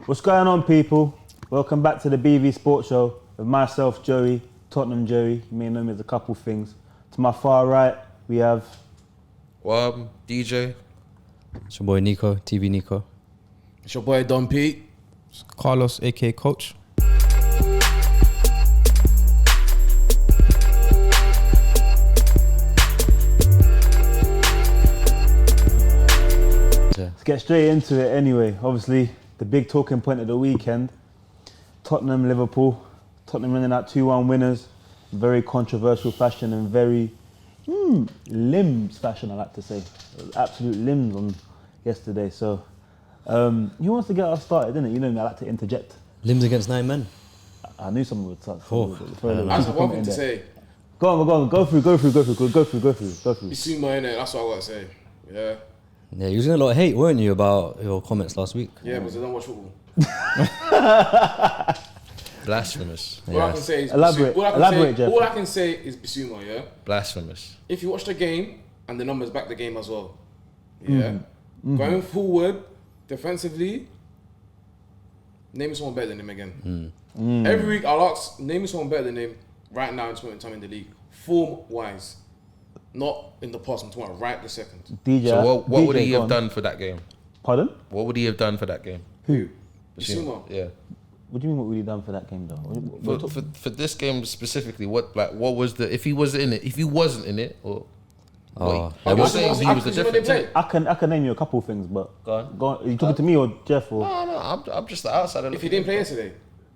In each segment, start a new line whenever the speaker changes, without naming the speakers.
What's going on, people? Welcome back to the BV Sports Show with myself, Joey, Tottenham Joey. You may know me as a couple things. To my far right, we have...
DJ.
It's your boy Nico, TV Nico.
It's your boy Don Pete.
It's Carlos, aka Coach.
Let's get straight into it anyway. Obviously, the big talking point of the weekend, Tottenham, Liverpool. Tottenham running out 2-1 winners. Very controversial fashion and very limbs fashion, I like to say. Absolute limbs on yesterday. So, who wants to get us started, innit? You know me, I like to interject.
Limbs against 9 men.
I knew someone would start.
That's one thing to say.
Go on, go through.
Bissouma, innit? That's what I gotta say. Yeah.
Yeah, you was getting a lot of hate, weren't you, about your comments last week?
Yeah, because I don't watch football.
Blasphemous.
All I can say is
Elaborate, Jeff.
All I can say is Bissouma, yeah?
Blasphemous.
If you watch the game, and the numbers back the game as well, yeah? Going forward, defensively, name me someone better than him again. Every week I'll ask, name me someone better than him right now in this moment in time in the league. Form-wise. Not in the past, I'm talking about right this second.
DJ,
So what would
DJ,
he
go
have
on.
done for that game?
Pardon?
What would he have done for that game?
Who?
Bissouma.
Yeah.
What do you mean what would he done for that game though?
For this game specifically, what was the if he was in it, if he wasn't in it, or you're saying he was the difference?
I can name you a couple of things, but
Go on.
go on. Are you talking to me or Jeff or?
No, I'm just the outsider.
If he didn't play yesterday,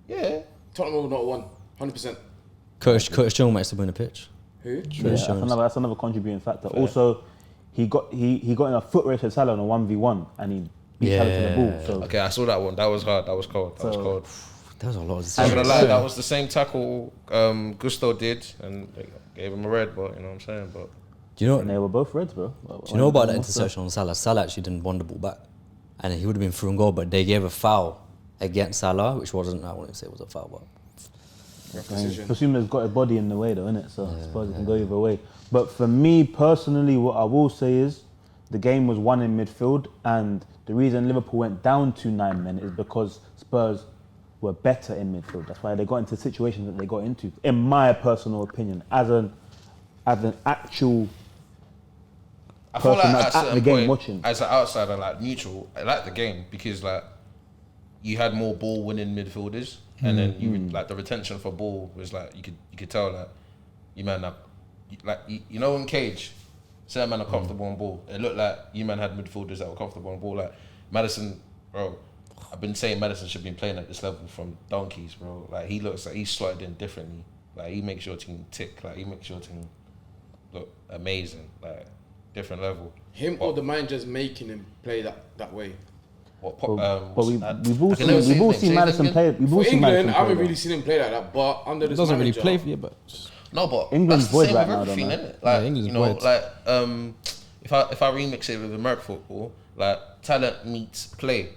yeah.
Tottenham would not have won. 100%.
Curtis Jones might still win the pitch.
Who?
Yeah, that's another contributing factor. Fair. Also, he got in a foot race with Salah on a 1v1 and he beat Salah to the ball. So.
Okay, I saw that one. That was hard. That was cold. That was cold.
That was a lot of
I'm
decisions.
gonna lie, that was the same tackle Gusto did, and they gave him a red. But you know what I'm saying. But
Do you know?
And they were both reds, bro.
Do you know about that interception on Salah? Salah actually didn't want the ball back, and he would have been through and goal. But they gave a foul against Salah, which wasn't. I wouldn't say it was a foul, but.
Basuma's got his body in the way though, innit? So I suppose it can go either way. But for me personally, what I will say is the game was won in midfield, and the reason Liverpool went down to 9 men is because Spurs were better in midfield. That's why they got into situations that they got into, in my personal opinion, as an actual
I feel
person
like
that's
at
at the
certain
game
point,
watching.
as an outsider, like neutral, I like the game because like you had more ball winning midfielders, and then you would, like the retention for ball was like you could tell that you man up, like you know in Cage, certain man are comfortable on ball. It looked like you man had midfielders that were comfortable on ball. Like Maddison, bro. I've been saying Maddison should be playing at this level from donkeys, bro. Like he looks like he's slotted in differently. Like he makes your team tick. Like he makes your team look amazing. Like different level.
Him or the managers making him play that way?
But we've all seen Maddison play. We've all
For
seen Maddison
England, I
play.
haven't really seen him play like that. But under this
Doesn't really
manager,
play for you, but
No, but
England's
that's the
void
same
right
with
now,
everything,
though,
isn't it?
Yeah,
Like
England's
you know,
void.
like if I remix it with American football, like talent meets play.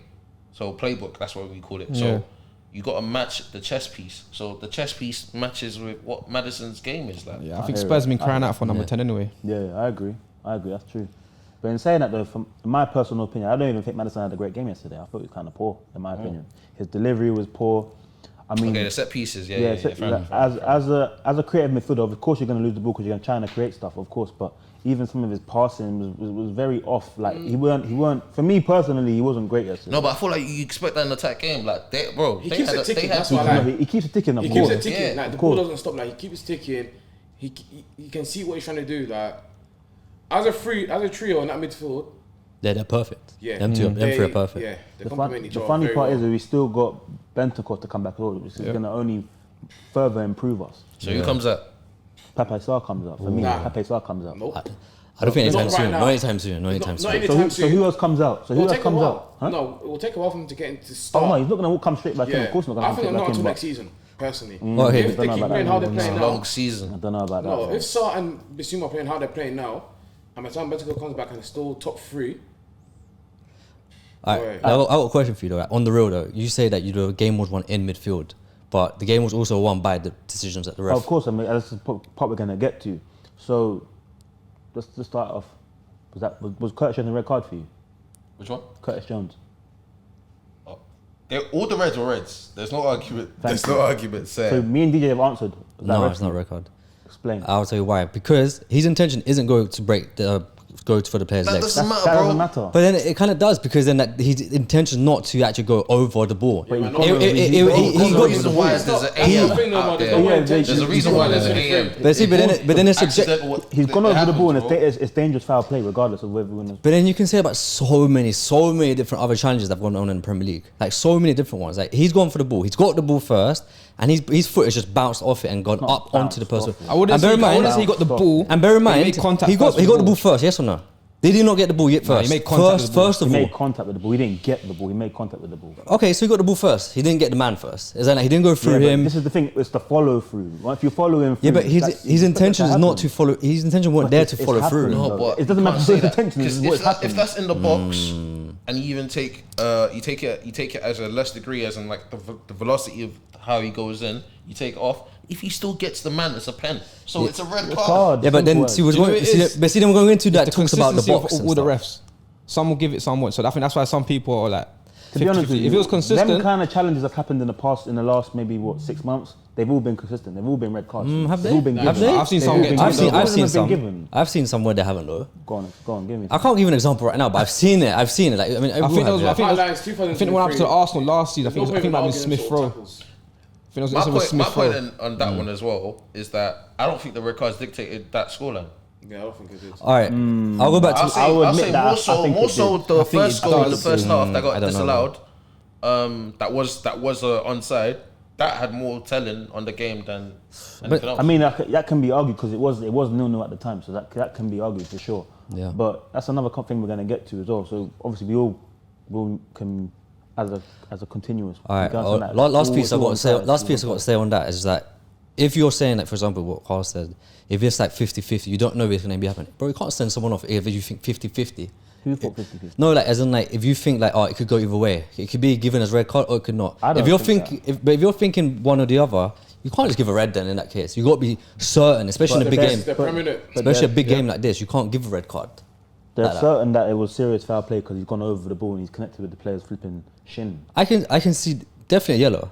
So playbook, that's what we call it.
Yeah.
So you got to match the chess piece. So the chess piece matches with what Maddison's game is like.
yeah, I think Spurs have been crying out for number 10 anyway.
Yeah, I agree. That's true. But in saying that though, from my personal opinion, I don't even think Maddison had a great game yesterday. I thought he was kind of poor, in my opinion. His delivery was poor. I mean,
Okay, the set pieces,
fair enough. As a creative midfielder, of course you're going to lose the ball because you're trying to create stuff, of course. But even some of his passing was very off. Like he weren't. For me personally, he wasn't great yesterday.
No, but I feel like you expect that in an attack game. Like they
keeps it ticking. That's
had
what I like.
He keeps it ticking. Of
He
course.
keeps it ticking.
Yeah,
Like the ball doesn't stop. Like he keeps ticking. He can see what he's trying to do. Like as a trio in that midfield.
They're perfect.
Yeah,
them three are perfect.
Yeah, they
The
complement each
the
other.
funny
very
part
well.
is that we still got Bentancur to come back as well, which is going to only further improve us.
So who comes up?
Pepe Sarr comes up. For me,
Nah.
Pepe Sarr comes up.
Nope.
I don't think
Not
anytime
right
soon.
now.
Not anytime soon. Not anytime
Not
soon.
anytime
So who else comes out? So who
It'll
else
take a
comes
while.
out? Huh?
No, it will take a while for him to get into
Oh
start.
no, he's not going to come straight back in.
Yeah,
Of course not
I
going to
think
come
not
straight back
until
in.
next season, personally.
Well, hey,
If they keep playing how they're playing now,
Long season.
I don't know about that.
no, if Sarr and Bissouma are playing how they're playing now, and by the time Bentancur comes back and it's still top 3,
Alright,
Right.
I got a question for you though. On the real though, you say that the game was won in midfield, but the game was also won by the decisions at the ref.
Of course, I mean that's the part we're going to get to. So let's just start off. Was Curtis Jones a red card for you?
Which one?
Curtis Jones.
Oh. all the reds were reds. There's no argument. There's no argument.
So me and DJ have answered. Is that
No,
red
it's not a
card?
red card.
Explain.
I'll tell you why. Because his intention isn't going to go for the player's
That
legs.
doesn't matter,
That
bro.
doesn't matter.
But then it kind of does, because then his intention is not to actually go over the ball.
But
He
he-
got-
There's a reason why there's an AM out there.
Yeah,
There's a reason why there's an AM.
But see, but then it's subject.
Accidental-
He's gone over the ball, and
happens,
it's dangerous foul play, regardless of whether we win.
But then you can say about so many different other challenges that have gone on in the Premier League. Like so many different ones. Like he's gone for the ball. He's got the ball first, and his foot has just bounced off it and gone
Not
up onto the
bounced
person.
off it.
I wouldn't
And
say
bear in mind,
he got the
Stop.
ball.
and bear in
He
mind,
made contact
he got
first with
the
the
ball
ball.
first. Yes or no? Did he not get the ball yet
No,
first?
he made contact with the ball.
First
He
of all.
made contact with the ball. He didn't get the ball. He made contact with the ball.
Okay, so he got the ball first. He didn't get the man first. Is that like he didn't go through
Yeah, but
him?
This is the thing. It's the follow through. If you follow him,
Yeah,
through,
but his
that's
intention is
what
not
happened.
to follow. His intention wasn't
But
there
it's-
to
it's
follow
happened,
through.
though.
No, but
It doesn't matter
you
what
can't
his
say that,
intention is,
'cause
it's what's
if that-
happened.
if that's in the box, and you even take you take it as a less degree, as in like the velocity of how he goes in, you take it off. If he still gets the man, it's a pen. So it's a red card.
Card,
Yeah, but then
simple
see,
as.
Do you know what it is?
but see, then we're going into that
The
talks about the
consistency
box
of
and
all the
stuff.
refs. Some will give it, some won't. So I think that's why some people are like,
To be honest
50-50.
with you,
If it was
them
consistent,
kind of challenges have happened in the last maybe 6 months. They've all been consistent. They've all been red cards.
Have
They've
they?
all been
Have
given.
they?
I've seen
They've
some
all
get
been
I've
given.
seen-
All
I've
of them
seen
have been
some.
given.
I've seen some where they haven't though.
Go on, give me.
I can't give you an example right now, but I've seen it. I've seen it. Like I mean,
I think that was, I think
Can't
that
lie,
was,
it's
I think what happened to
2023.
Arsenal last season. I think
No
it might have been
point
Smith
arguing
Rowe. I
sort of tackles.
think it was
My point
Smith Rowe.
on that one as well is that I don't think the red cards dictated that scoreline.
Yeah, I don't think it did.
All right, I'll go back to.
I would
I'll
admit
say
that
more
I
so,
think
more
it
so
did.
the
I think
first
it
goal in the
does.
first half that
I
got
don't know.
disallowed. That was onside. That had more telling on the game than anything else.
I mean, that can be argued because it was 0-0 at the time, so that can be argued for sure.
Yeah.
But that's another thing we're going to get to as well. So obviously we all can as a continuous.
All right.
we can understand that.
Last piece I
All
got to say.
onside,
Last
all
piece I got to
onside.
say on that is that if you're saying like, for example, what Carl said, if it's like 50-50, you don't know what's going to be happening, bro. You can't send someone off if you think 50-50.
Who thought 50-50?
No, like as in like if you think like it could go either way, it could be given as red card or it could not.
I don't
If you're
think
thinking, if you're thinking one or the other, you can't just give a red. Then in that case, you got to be certain, especially in a
But
big
the
game,
best-
They're permanent.
But
especially a
they're-
big game like this. You can't give a red card.
They're
like that.
certain that it was serious foul play because he's gone over the ball and he's connected with the player's flipping shin.
I can see definitely a yellow,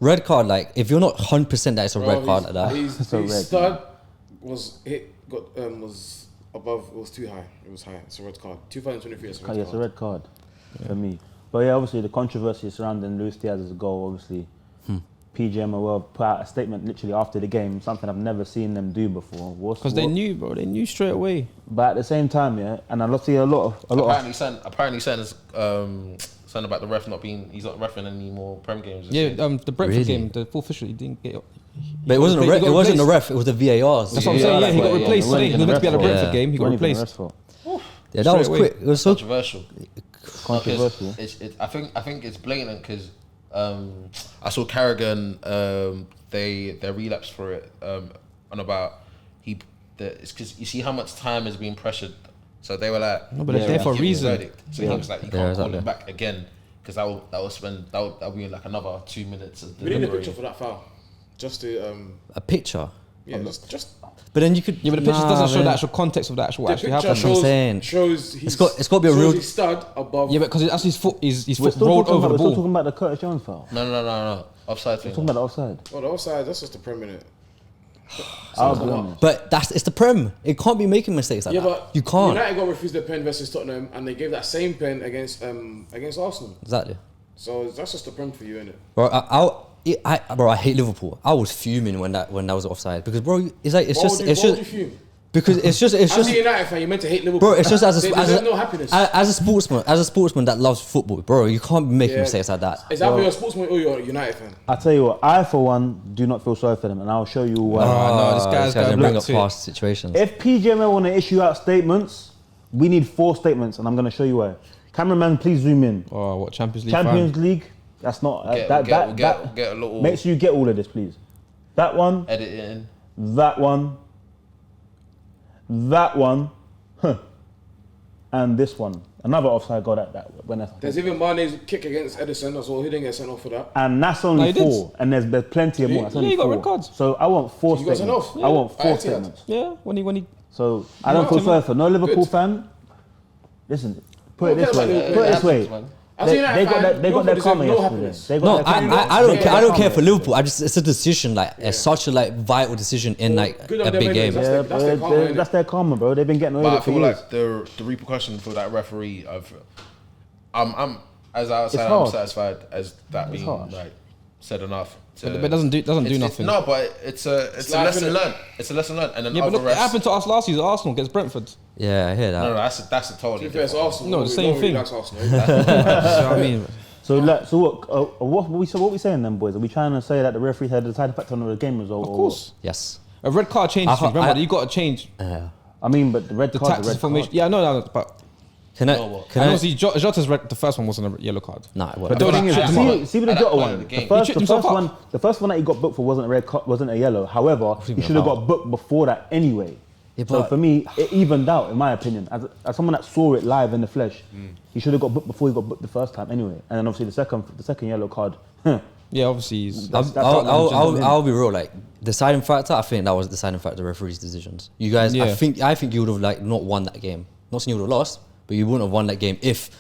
red card. Like if you're not 100% that it's a red card like that.
It's a
His
red.
stud was above. It was too high. It was high. It's a red card. 2023. It's a red
Yeah, it's a
card.
red card for me. But yeah, obviously the controversy surrounding Luis Diaz's goal, obviously PGMOL put out a statement literally after the game, something I've never seen them do before.
Because they knew, bro. They knew straight away.
But at the same time, yeah, and I see a lot of
Apparently saying something about the ref he's not reffing any more Prem games.
Yeah, the Brentford
Really?
game, the full official, he didn't get.
But it wasn't a
He
ref.
got
It wasn't the
replaced.
ref. It was the VARs.
That's what I'm saying. Yeah, he got
yeah,
replaced
yeah.
today. He was meant to be at the
Yeah.
Brentford game. He got
Weren't even
replaced.
arrested for.
Yeah, that was
Straight away.
quick. It was so
controversial.
Controversial.
I think it's blatant because I saw Carragher they relapsed for it on about it's because you see how much time is being pressured, so they were like
No, but they're there for a
give him
reason.
verdict. So he was like you
Yeah,
can't
exactly.
call him back again because that would be like another 2 minutes of
We need a
delivery.
picture for that foul, just to
a picture.
yeah, just
But then you could.
Yeah, but the picture
Nah,
doesn't show
man.
the actual context of the actual what
the
actually
picture
happened.
what I'm saying.
shows his,
It's got to be a
shows
real-
his stud above.
Yeah, but because that's his foot. His
We're
foot
still
rolled
talking
over
about,
the
we're still
ball.
talking about the Curtis Jones foul.
No. Offside
We're
thing.
talking about the offside.
Oh, the offside. That's just a Prem minute.
I'll be honest.
But it's the Prem. It can't be making mistakes like
Yeah,
that.
but
You can't.
United got refused the pen versus Tottenham, and they gave that same pen against Arsenal.
Exactly.
So that's just a Prem for you, innit?
Bro, I hate Liverpool. I was fuming when that was offside because bro, it's like it's
Why
just
would you-
it's
why would
just
you fume?
because it's just
As a United fan, you're meant to hate Liverpool.
bro, it's just as
They
a,
deserve no happiness.
as a sportsman that loves football, bro. You can't be making
Yeah.
mistakes like that.
Is that for your sportsman or you're a United fan?
I tell you what, I for one do not feel sorry for them, and I'll show you why.
no, this guy's
gonna
going
bring
back
up
to it.
past situations.
If PGML want to issue out statements, we need 4 statements, and I'm going to show you why. Cameraman, please zoom in.
Oh, what Champions League?
Champions League. That's not
Get a little
Make sure you get all of this, please. That one,
edit it in.
that one, and this one. Another offside goal that when that's,
There's even Mane's kick against Edison as well. He didn't get sent off for that.
and that's
No,
only
he did.
4, and there's plenty of more. That's
Yeah,
only
he got
4.
red cards.
So I want 4
You got sent
statements.
off?
I want
Yeah.
4
I see that.
statements.
Yeah, when he
So I don't
No,
feel
Tim-
sorry for no Liverpool
Good.
fan. Listen, put it
Don't
this
care
way.
about
Put it this
Liverpool.
way.
It happens, man.
As a United fan,
they got their karma
no
yesterday.
happiness.
They got
No,
their karma.
I don't
They
care.
got
I don't
their
care for
karma
Liverpool. It's a decision. Like it's such a vital decision in like
good on
a
them
big game.
anyways.
Yeah,
That's their karma, innit?
that's their karma, bro. They've been getting away
But I
with it for
feel
years.
like the repercussion for that referee of, I'm as I
It's
said, I'm
harsh.
satisfied as that being
harsh.
like said enough.
But it doesn't do nothing.
No, but it's a
life,
lesson
innit?
learned. It's a lesson learned, and then
Yeah, but
other
look, it
refs.
happened to us last season. Arsenal against Brentford.
Yeah, I hear that.
No, that's a totally
To be fair, it's
different.
Arsenal.
No, the
We
same
don't really
thing.
like Arsenal.
You know what I mean?
So what we saying then, boys? Are we trying to say that the referee had a deciding factor on the game result?
Of course.
Yes.
A red card changes things. Remember,
I-
you got to change
I mean, but the red
the
card,
tactics
the
of
red
formation.
card.
Yeah, no, but
Can
know
I?
what?
Can
and
I?
obviously Jota's the first one wasn't a yellow card.
Nah, it
But
wasn't.
the
feel
thing
like
is,
at
see
that
with the
point
Jota
of
one.
the
The
game.
first,
He tripped
the first
himself
one,
up.
the first one that he got booked for wasn't a yellow. However, he
been
should have
foul.
got booked before that anyway.
Yeah,
So
but-
for me, it evened out, in my opinion. As someone that saw it live in the flesh, he should have got booked before he got booked the first time anyway. And then obviously the second yellow card.
Yeah, obviously he's.
That's Tottenham.
I'll be real. Like deciding factor, I think that was the deciding factor. The referee's decisions. You guys,
Yeah.
I think you would have like not won that game. Not saying you would have lost, but you wouldn't have won that game if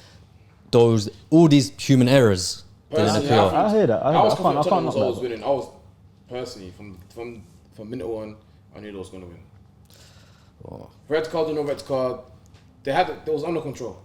all these human errors didn't
Personally,
occur.
I hear that.
I was
I can't
confident Tottenham
knock
was always
that.
winning. I was personally from minute one, I knew they was gonna win.
Oh.
Red card or no red card, they was under control.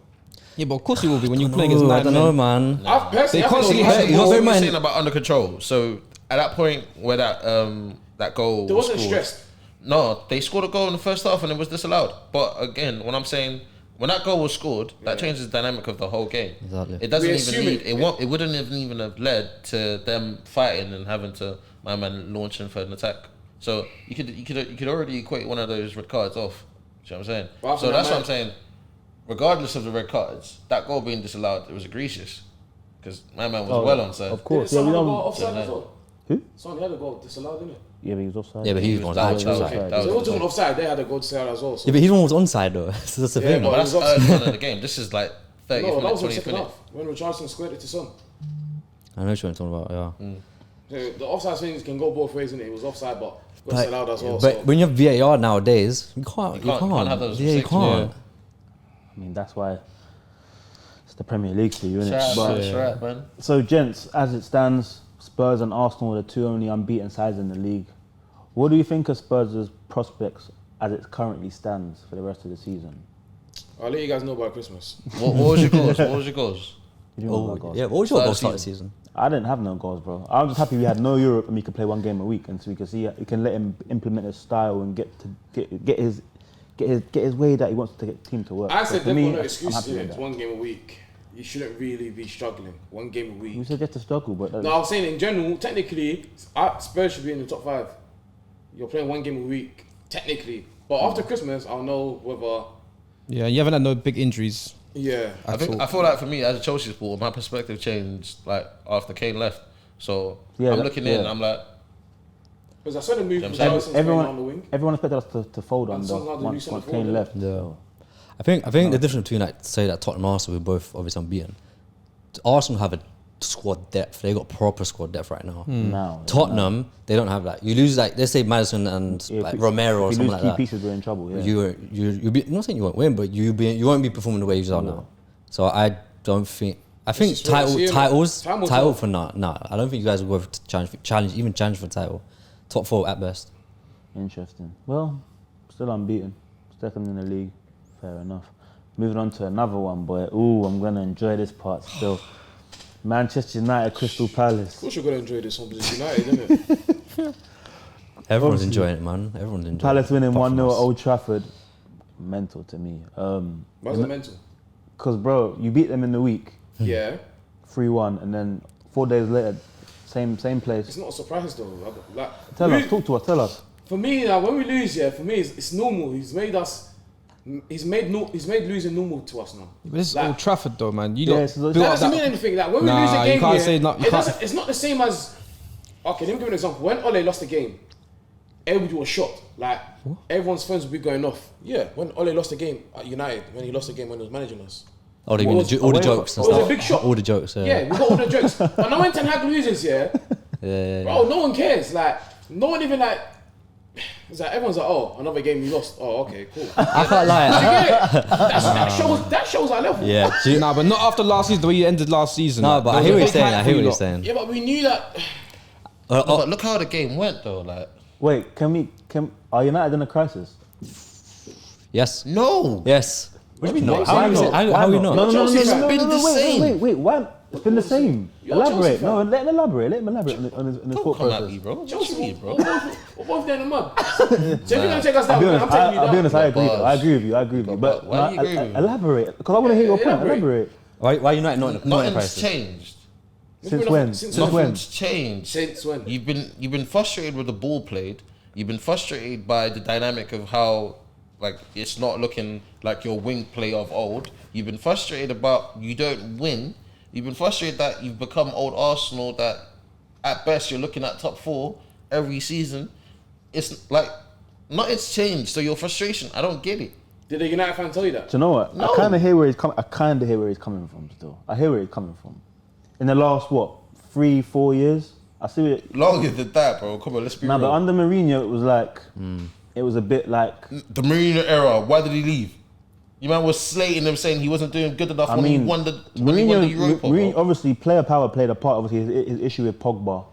Yeah, but of course he will be when you play against
I
nine
don't know,
men.
man.
I've personally,
They
I think
constantly
it was-
had-
You got
What
very
were you
mind-
saying about under control? So at that point where that goal
They
was
wasn't
scored,
stressed.
No, they scored a goal in the first half and it was disallowed. But again, when I'm saying when that goal was scored, that changes the dynamic of the whole game.
Exactly.
It doesn't
We
even
assume
lead.
it-
It wouldn't even have led to them fighting and having to my man launching for an attack. So you could already equate one of those red cards off. You know what I'm saying?
But
So
after
that's
that
what I'm saying. Regardless of the red cards, that goal being disallowed, it was egregious because my man was well onside.
Of course,
Didn't
yeah, we
Son have a goal
know.
offside as well?
Who?
Son had a goal disallowed, didn't it?
Yeah, but he was offside.
Yeah, but he was
That
on
was-
actually
that was
offside.
okay.
Yeah,
That
So
was
it wasn't
okay.
offside. They had a goal disallowed as well. So.
but he's almost onside though. So that's the
Yeah,
thing.
No,
but-
but that's
it was
early on in the game. This is like 30th
No, that
minute,
was in the
20th
second
minute.
half when Richarlison squared it to Son.
I know what you're talking about. Yeah.
The offside things can go both ways, innit? It was offside, but got disallowed as well.
But
So.
when you have VAR nowadays, you can't.
You can't have those
Yeah, you
mistakes,
can't.
I mean, that's why it's the Premier League for you, isn't
That's
it? But,
right, that's right, man.
so, gents, as it stands, Spurs and Arsenal are the two only unbeaten sides in the league. What do you think of Spurs' prospects as it currently stands for the rest of the season?
I'll let you guys know by Christmas.
What was your goals? What was your goals?
You know about
Oh,
goals?
yeah. What was your
Start
goal
of
start of the season?
I didn't have no goals, bro. I'm just happy we had no Europe and we could play one game a week, and so we can see we can let him implement his style and get his way that he wants to get the team to work.
I
So
said
for
there
me,
were no
I'm
excuses
happy
in
with
it. It's
that.
one game a week. You shouldn't really be struggling. One game a
We
week.
said just to struggle, but
No, I'm saying in general, technically, Spurs should be in the top 5. You're playing one game a week, technically. But after Christmas, I'll know whether.
Yeah, you haven't had no big injuries.
Yeah.
I feel like for me as a Chelsea supporter, my perspective changed like after Kane left. So
Yeah,
I'm
that-
looking in,
yeah.
I'm like,
Because I saw the move
Yeah,
with
I'm
Richarlison's going on the wing.
everyone expected us to fold
And
under
Son's not the new
once
centre
Kane
forward,
left.
Yeah.
So,
I think the difference between like say that Tottenham and Arsenal, we're both obviously unbeaten. Arsenal have a squad depth. They got proper squad depth right now.
now
Tottenham, they don't have that. You lose like let's say Madison and
Yeah,
like
if
Romero or
if you
something
lose
like
key
that.
pieces, we're in trouble. Yeah.
You'll be I'm not saying you won't win, but you won't be performing the way you are now. So I don't think. I think
is what I see, innit?
titles
Time will
title
tell.
for now. Nah, I don't think you guys will go for challenge for title. Top 4 at best.
Interesting. Well, still unbeaten. Second in the league. Fair enough. Moving on to another one, boy. Ooh, I'm gonna enjoy this part still. Manchester United, Crystal
Of
Palace.
course you're going to enjoy this one, because it's United, isn't it?
Everyone's
Obviously.
enjoying it, man. Everyone's enjoying
Palace
it.
winning
apart
1-0
from
at
us.
Old Trafford. Mental to me.
Why's it mental?
Because, bro, you beat them in the week,
Yeah.
3-1, and then 4 days later, same place.
It's not a surprise, though. Like,
Tell us, talk to us, tell us.
For me, when we lose, yeah, for me, it's normal. He's made losing normal to us now.
But this is
Like-
Old Trafford though, man. You
Yeah,
don't
so
build
That
up
doesn't
that-
mean anything. Like when we
Nah,
lose a
you
game,
can't
yeah,
say not- you
it
can't-
doesn't. It's not the same as. Okay, let me give you an example. When Ole lost the game, everybody was shocked. Like everyone's phones would be going off. Yeah, when Ole lost the game at United, when he lost the game when he was managing us.
Oh, they
What
mean
was-
all the
away-
jokes and
it was a
stuff.
big shock.
All the jokes.
Yeah, we got all the jokes. But now when Ten Hag loses, yeah,
Yeah.
bro, no one cares. Like no one even like. It's like everyone's like, oh, another game you lost. Oh, okay, cool.
I can't lie.
That shows our level.
Yeah. do you-
Nah, but not after last season. The way you ended last season.
No,
like,
but I
those
hear
are
what you're
big
saying.
hype
I
for
hear what
you
you're
lot.
saying.
Yeah, but we knew that.
No, but look how the game went though. Like,
Wait, are United in a crisis?
Yes.
no.
Yes.
What do you mean?
Why
No,
How
not?
are we not?
No, no, no,
Chelsea
no,
fan.
no,
It's been
no, no,
the
wait,
same.
wait. Why? It's been the same.
You're a Chelsea
Elaborate.
fan.
No, let him elaborate. Let him elaborate on his
Don't
thought
come at
process.
me, bro.
Chelsea,
Chelsea, bro.
we're both there in the mud. So if you're gonna take us
I'll
down,
be honest.
I'm taking you
I'll be
down.
honest. I agree.
Bars.
I agree with you. I agree with you. But
Why do you agree with me?
elaborate, because I want to hear your point.
Elaborate.
Elaborate.
Why United not in a
Nothing's
crisis?
changed.
Since when?
Since
Since when?
Nothing's changed.
Since when?
You've been frustrated with the ball played. You've been frustrated by the dynamic of how like it's not looking like your wing play of old. You've been frustrated about you don't win. You've been frustrated that you've become old Arsenal that at best you're looking at top 4 every season. It's like nothing's changed. So your frustration, I don't get it.
Did a United fan tell you that?
Do you know what?
No.
I kind of hear where he's coming. I kind of hear where he's coming from. Still, I hear where he's coming from. In the last 3-4 years, I see it.
Longer than that, bro. Come on, let's be
Nah,
real.
but under Mourinho, it was like, it was a bit like.
The Mourinho era, why did he leave? You man was slating him, saying he wasn't doing good enough when he won the Europa.
Mourinho,
bro.
obviously, player power played a part. Obviously, his issue with Pogba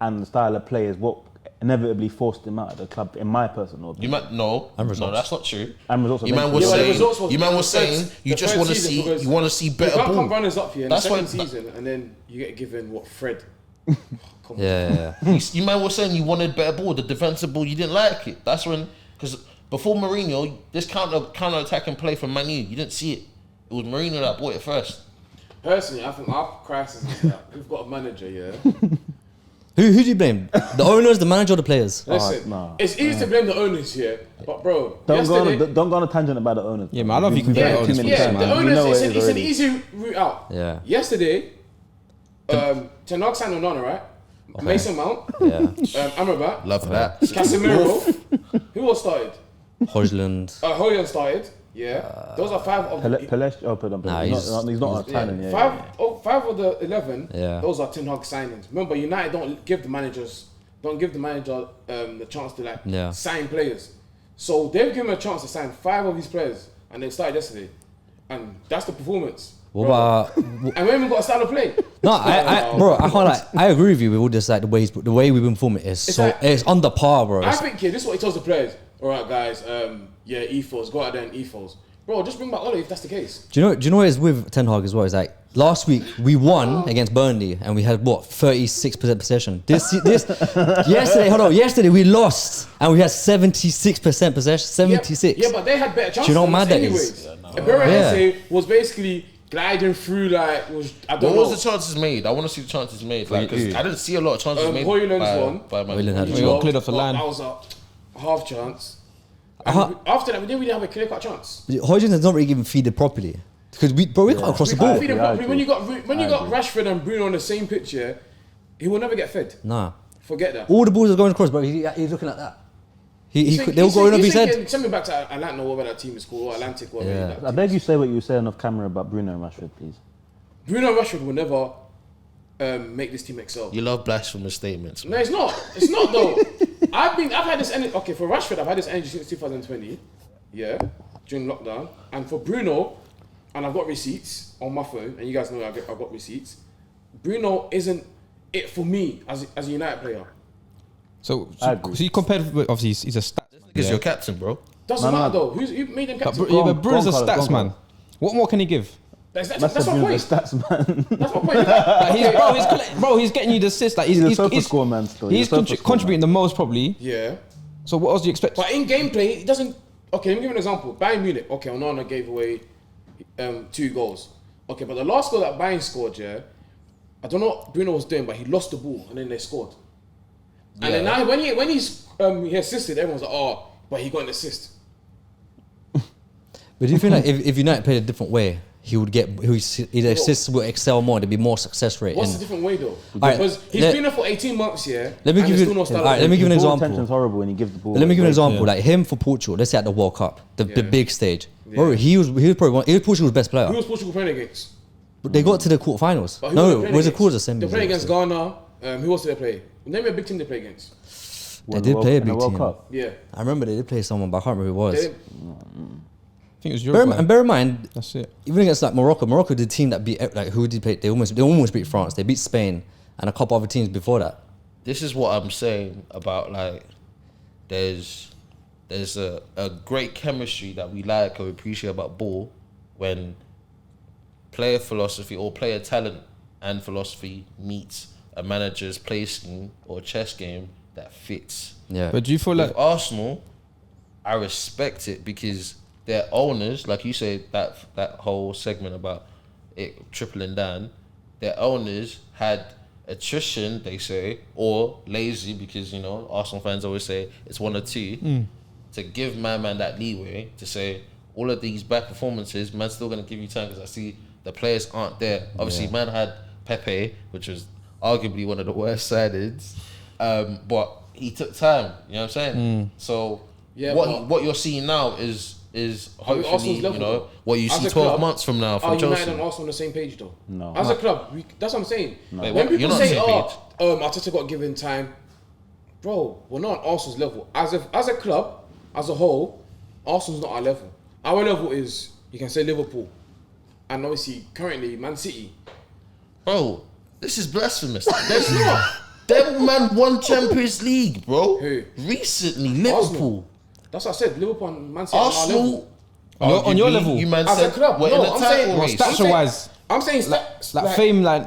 and the style of play is what inevitably forced him out of the club, in my personal
You
opinion.
man, no,
And
no,
results.
that's not true.
And results
You man
eventually.
was
Yeah, but the
saying,
results was
you man was
the third-
saying, you
the
just
third
want to
season,
see,
because
you want to see
You
better
can't come
ball.
runners up here in
That's
the
why-
second season and then you get given what, Fred? Come on.
Yeah.
You man was saying you wanted better ball, the defensive ball, you didn't like it. That's when, because before Mourinho, this counter attacking play from Man U, you didn't see it. It was Mourinho that bought it first.
Personally, I think our crisis is that we've got a manager, yeah.
Who do you blame? The owners, the manager, or the players?
Listen,
nah.
it's easy to blame the owners here, but bro,
Don't
yesterday,
go on a tangent about the owners.
Yeah, man, I don't think you can
We've
blame
had
the
it too
owners
many
for this,
yeah,
times.
the
We
owners,
know
it's
it
an,
is
it's an
already.
easy route out.
Yeah.
Yesterday, Ten Hag signed Onana, right? Mason Mount,
Yeah.
Amrabat,
Love that.
Casemiro. Who else started?
Hojlund.
Hoyland started. Yeah, those are 5 of
Pelesh, pardon.
Nah,
he's not a talent. Yeah,
five of the 11.
Yeah.
Those are Ten Hag signings. Remember, United don't give the manager the chance to
Yeah.
sign players. So they've given him a chance to sign 5 of these players, and they started yesterday, and that's the performance.
What
bro.
about?
And we haven't got a style of play.
No, bro, I can't like. I agree with you with all this. Like the way we've been performing is
It's
so
like-
it's under par, bro.
I
It's-
think this is what he tells the players. All right, guys. Yeah, ethos. Go out there and ethos. Bro, just bring back Ole if that's the case.
Do you know what it is with Ten Hag as well? It's like last week we won against Burnley and we had what 36% possession. This yesterday we lost and we had 76% possession. 76.
Yeah, but they had better chances.
Do you know
than
how
us
mad that
anyways.
is?
Berenice was basically gliding through like I
What
don't
was
know.
the chances made? I want to see the chances made. Like, 'cause I didn't see a lot of chances made.
Hoyland's one.
by Man
Hoyland had
U.
a
We got cleared off the line.
That was a half chance. And after that, we didn't really have a clear-cut chance.
Hojlund has not really even feeded properly because we can't cross the
We can't
ball.
feed him
Yeah, I
properly. When
agree.
you got Rashford and Bruno on the same pitch, yeah, he will never get fed.
Nah,
Forget that.
all the balls are going across, but he's looking like that.
He's
They'll go over his head.
thinking, send me back to Atlanta, whatever that team is called, or Atlantic, whatever.
Yeah.
that
I
team
beg
is.
you say what you were saying off camera about Bruno and Rashford, please.
Bruno and Rashford will never make this team excel.
You love blasphemous statements.
No, it's not. It's not though. I've had this energy. Okay, for Rashford, I've had this energy since 2020. Yeah, during lockdown, and for Bruno, and I've got receipts on my phone, and you guys know I've got receipts. Bruno isn't it for me as a United player.
So
I agree.
you compared with obviously he's a stats.
Because you're captain, bro.
Doesn't
No,
matter
no.
though. Who made them
But,
captain?
yeah, but Bruno's a
Go on,
stats
Carlos, go on,
man. What more can he give?
That's
That's
my
the
point.
stats, man.
That's my point.
Like, he's getting you the assist. Like
He's a sofa score man still.
He's
He's a sofa score
contributing the most probably.
Yeah.
So what else do you expect?
But in gameplay, it doesn't. Okay, let me give you an example. Bayern Munich. Okay, Onana gave away 2 goals. Okay, but the last goal that Bayern scored, yeah, I don't know what Bruno was doing, but he lost the ball and then they scored. And then now when he assisted, everyone's like, oh, but he got an assist.
But do you feel like if United played a different way, his assists will excel more? There'd be more success rate.
What's
in-
the different way though?
Alright,
Because he's been there for 18 months, yeah.
Let me
and
give
there's
you.
still no style of
Alright,
play.
let me give you an
His ball
example.
retention's horrible when he gives the ball.
Let me give you an
away.
example. Like him for Portugal. Let's say at the World Cup, the
Yeah.
big stage. Bro, he was Portugal's best player.
Who was Portugal playing against?
But they got to the quarterfinals.
But who
No,
were they
was
playing
it quarters or
They
semis?
played against Ghana. Who else did they play? Name me a big team they play against.
Won
did
the
play a
in the
big
World
team.
Cup.
Yeah.
I remember they did play someone, but I can't remember who it was.
They-
I think it was
Bear,
Uruguay.
and bear in mind,
That's it.
even against like Morocco, the team that beat like who did play? They almost beat France. They beat Spain and a couple other teams before that.
This is what I'm saying about like there's a great chemistry that we like or appreciate about ball when player philosophy or player talent and philosophy meets a manager's play scheme or chess game that fits.
Yeah,
But do you feel like
With Arsenal, I respect it because their owners, like you say, that whole segment about it tripling down, their owners had attrition, they say, or lazy because, you know, Arsenal fans always say it's one or two, to give man that leeway to say all of these bad performances, man's still going to give you time because I see the players aren't there. Obviously, man had Pepe, which was arguably one of the worst signings, but he took time, you know what I'm saying? So
Yeah,
what you're seeing now is
Are we
hopefully,
Arsenal's
you
level,
know,
though?
what you
As
see
a
12
club,
months from now
Are
from
United
Chelsea.
and Arsenal on the same page though?
No.
As a club, that's what I'm saying.
Wait,
When
what?
people
You're not on
say,
the same page.
Arteta got given time, bro, we're not on Arsenal's level. As a club, as a whole, Arsenal's not our level. Our level is, you can say Liverpool, and obviously currently Man City.
Bro, this is blasphemous. There's not. That man won Champions League, bro.
Who?
Recently, Liverpool.
That's what I said. Liverpool and Man City are on our level.
Arsenal.
On your
arguably,
level?
You man
As a
said
club,
we're
no,
in the
I'm
title
saying-
race.
Well, stats-wise,
I'm saying stats,
like fame, like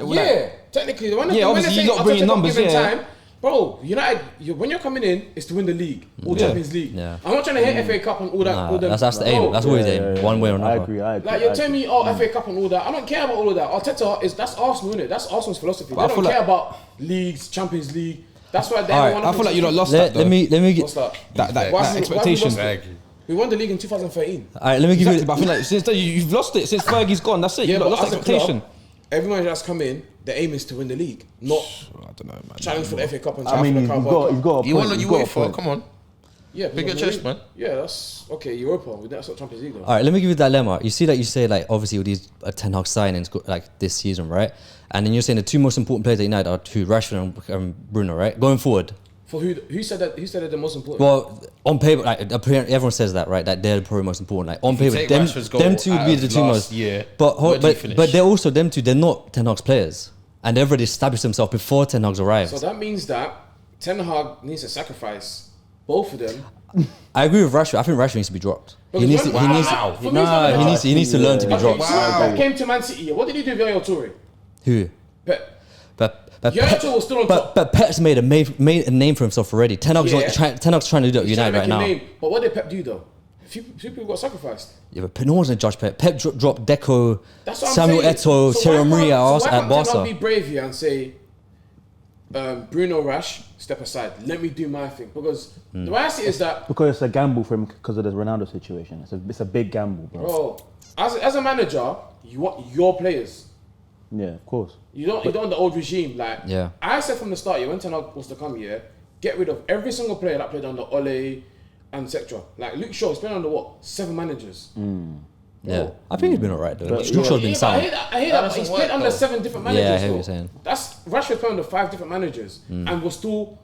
technically, when
Yeah,
when
obviously
they
you
say
gotta bring in
Arteta got
numbers,
given
yeah.
time, bro, United, when you're coming in, it's to win the league or
Yeah.
Champions League.
Yeah.
I'm not trying to hit FA Cup and all that.
Nah,
all them,
that's the
no.
aim. That's always the aim. One way or
I
another.
agree.
Like you're telling me, FA Cup and all that. I don't care about all of that. Arteta that's Arsenal, innit? That's Arsenal's philosophy.
But I
They
feel
don't care
like-
about leagues, Champions League. That's why they
Alright,
want.
I feel like you lot lost
Let
that.
me get.
What's that?
that
Why have we
expectation.
lost it? We won the league in 2013.
All right, let me give
Exactly,
you.
but I feel like since then you've lost it. Since Fergie's gone, that's it. You lot lost
as a
expectation.
club, everyone that's come in, the aim is to win the league, not
I don't know, man.
challenge for the FA Cup and
I
challenge
mean,
for
you've
the Carabao Cup.
got a
You
point.
want
You've
you
got a
wait for it.
point.
Come on.
Yeah,
Big
but
chest, man.
Yeah, that's okay. Europa, that's not Champions League though.
All right, let me give you a dilemma. You see that you say like obviously with these Ten Hag signings like this season, right? And then you're saying the two most important players at United are two, Rashford and Bruno, right? Going forward.
For who said that? Who said that the most important?
Well, on paper, like apparently everyone says that, right? That they're probably most important. Like on
If you
paper,
take
them,
Rashford's goal
them two would
out
be
of
the two
last
most.
year,
But
where do you
but
finish?
they're also them two. They're not Ten Hag's players, and they've already established themselves before Ten Hag's arrived.
So that means that Ten Hag needs to sacrifice both of them.
I agree with Rashford. I think Rashford needs to be dropped. He
Because
needs to.
when-
He needs.
Wow. For me,
Nah,
it's not
he needs to learn to be
Yeah.
dropped.
Okay, so Pep came to Man City. What did he do with Yaya Toure?
Who?
Pep.
But
Yaya Toure was still on top.
But Pep's made a name for himself already. Ten Hag's
Yeah.
Ten Hag's trying to do it at
He's trying
United
to
right
make
now.
a name. But what did Pep do though? Few people got sacrificed.
Yeah, but no one's gonna judge Pep. Pep dropped Deco,
That's what I'm
Samuel
saying.
Eto'o,
So
Thierry
why
Henry
can't- so why
at
can't
Barca.
Ten Hag be brave here and say, Bruno Rash, step aside. Let me do my thing. Because the way I see it is that,
Because it's a gamble for him because of the Ronaldo situation. It's a big gamble, bro.
bro, as a manager, you want your players.
Yeah, of course.
You don't want the old regime. Like
Yeah.
I said from the start, when Ten Hag was to come here, get rid of every single player that played under Ole and etc. Like Luke Shaw, he's played under what? 7 managers.
Yeah, I think he's been alright though.
But-
Luke Shaw's been
Yeah, but I
sound.
hear that,
That
but
doesn't
he's
work,
played under
though.
7 different
Yeah,
managers.
I hear what
though.
you're saying.
That's Rashford played under 5 different managers, and we're still,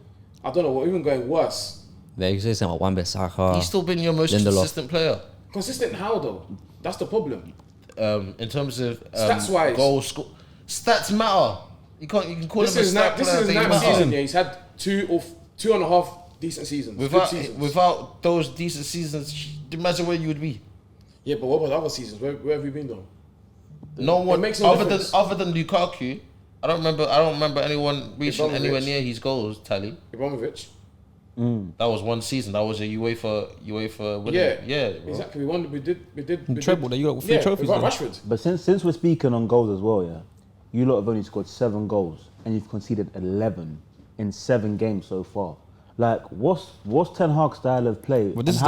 I don't know, we're even going worse.
Yeah, you say something about Wan Bissaka.
He's still been your most
Lindelof.
consistent player.
Consistent how though? That's the problem.
In terms of
Stats-wise.
goal score, stats matter. You can call
This
him a
is
stat
not. This
player.
is
they
not
matter.
season. Yeah, he's had 2.5 decent seasons. Good seasons.
Without those decent seasons, imagine where you would be.
Yeah, but what about the other seasons? Where have you been though?
No one
makes no
other
difference.
than Lukaku. I don't remember anyone reaching
Ibrahimovic.
anywhere near his goals tally.
Ibrahimovic.
That was one season. That was a UEFA winning.
Yeah,
Yeah, bro.
exactly. We did
Treble, you got 3
yeah,
trophies.
without
then.
Rashford.
But since we're speaking on goals as well, yeah, you lot have only scored 7 goals and you've conceded 11 in 7 games so far. Like, what's Ten Hag's style of play?
Well, this
and
is the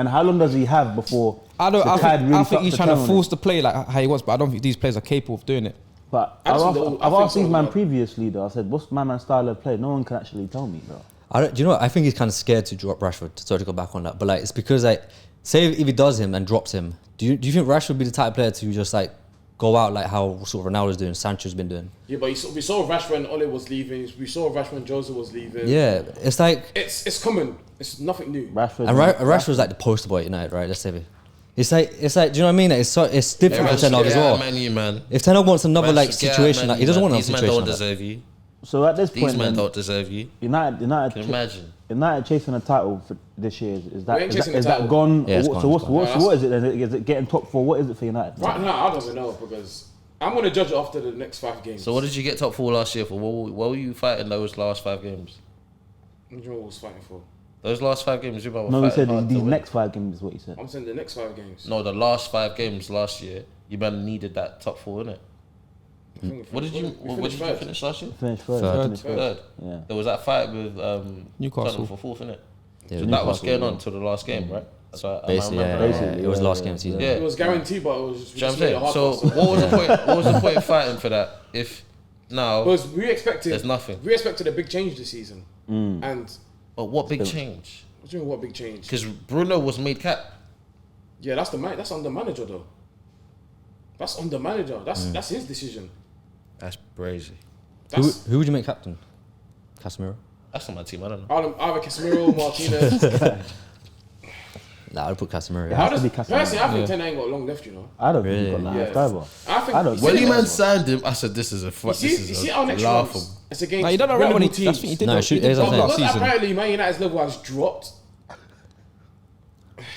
how
thing.
long does he have before
I
the tide really
think
starts
he's
to
trying to
turn on
force
him?
the play like how he wants, but I don't think these players are capable of doing it.
But
I
I've
think
asked,
so,
I've asked these man
man.
previously though. I said, what's my man's style of play? No one can actually tell me, bro.
Do you know what? I think he's kind of scared to drop Rashford. Sorry to go back on that, but like it's because like, say if he does him and drops him, do you think Rashford would be the type of player to just like go out like how sort of Ronaldo's doing, Sancho's been doing.
Yeah, but we saw Rashford when Ole was leaving. We saw Rashford when Jose was leaving.
Yeah, it's like
It's common. It's nothing new.
Rashford.
and Rashford's like the poster boy at United, right? Let's say it. It's like, do you know what I mean? Like, it's different for Ten Hag as well.
Man.
If Ten Hag wants another like situation, like he doesn't want another
These men
situation.
don't
Like that.
deserve you.
So at this
These
point,
men
then,
don't deserve you.
United
Can you imagine?
United chasing a title for this year. Is that
We ain't chasing the
is that
title.
gone?
Yeah, it's
Or
gone,
so
it's gone.
what is it then? Is it getting top 4? What is it for United?
Right now, I don't even know because I'm gonna judge it after the next 5 games.
So what did you get top 4 last year for? What were you fighting those last 5 games?
What do you know what I was fighting for?
Those last 5 games, you were
No, he
fighting
said
hard to
these
win.
next 5 games is what he said.
I'm saying the next 5 games.
No, the last 5 games last year, you man needed that top 4, innit?
I think
What did you finish last year?
Finish first.
Third.
Finish first.
Third.
Yeah.
There was that fight with
Newcastle.
Tottenham for 4th, innit?
Yeah,
So that was
Newcastle,
going
yeah.
on till the last game, right? That's what I
Basically,
remember.
yeah,
Basically,
it was
yeah,
last
yeah,
game of the season.
yeah.
It was guaranteed, but it was just.
Do you know
we
what I'm
just
saying?
made it
So
hard for us.
what was the point? What was the point of fighting for that if now?
Because we expected.
There's nothing.
We expected a big change this season, and
But what big change?
what do you mean what big change?
Because Bruno was made cap.
Yeah, that's That's on the manager though. That's on the manager. That's his decision.
That's crazy.
That's
Who would you make captain? Casemiro?
That's not my team. I don't know.
either Casemiro, Martinez.
Nah, I'd put Casemiro.
It
How
has
does
to be Casemiro.
personally? I think Ten ain't got long left. You know.
I don't
Really?
think he's got
Yeah.
left either.
I think.
I don't-
you see
When
the
you man
next one.
signed him, I said this is a
You see our next
laughable.
ones. It's against.
Nah, he done alright when he.
winnable
That's
teams.
what he did.
No,
though.
shoot,
He did
it's
well
okay.
last
Because
season.
apparently Man United's level has dropped.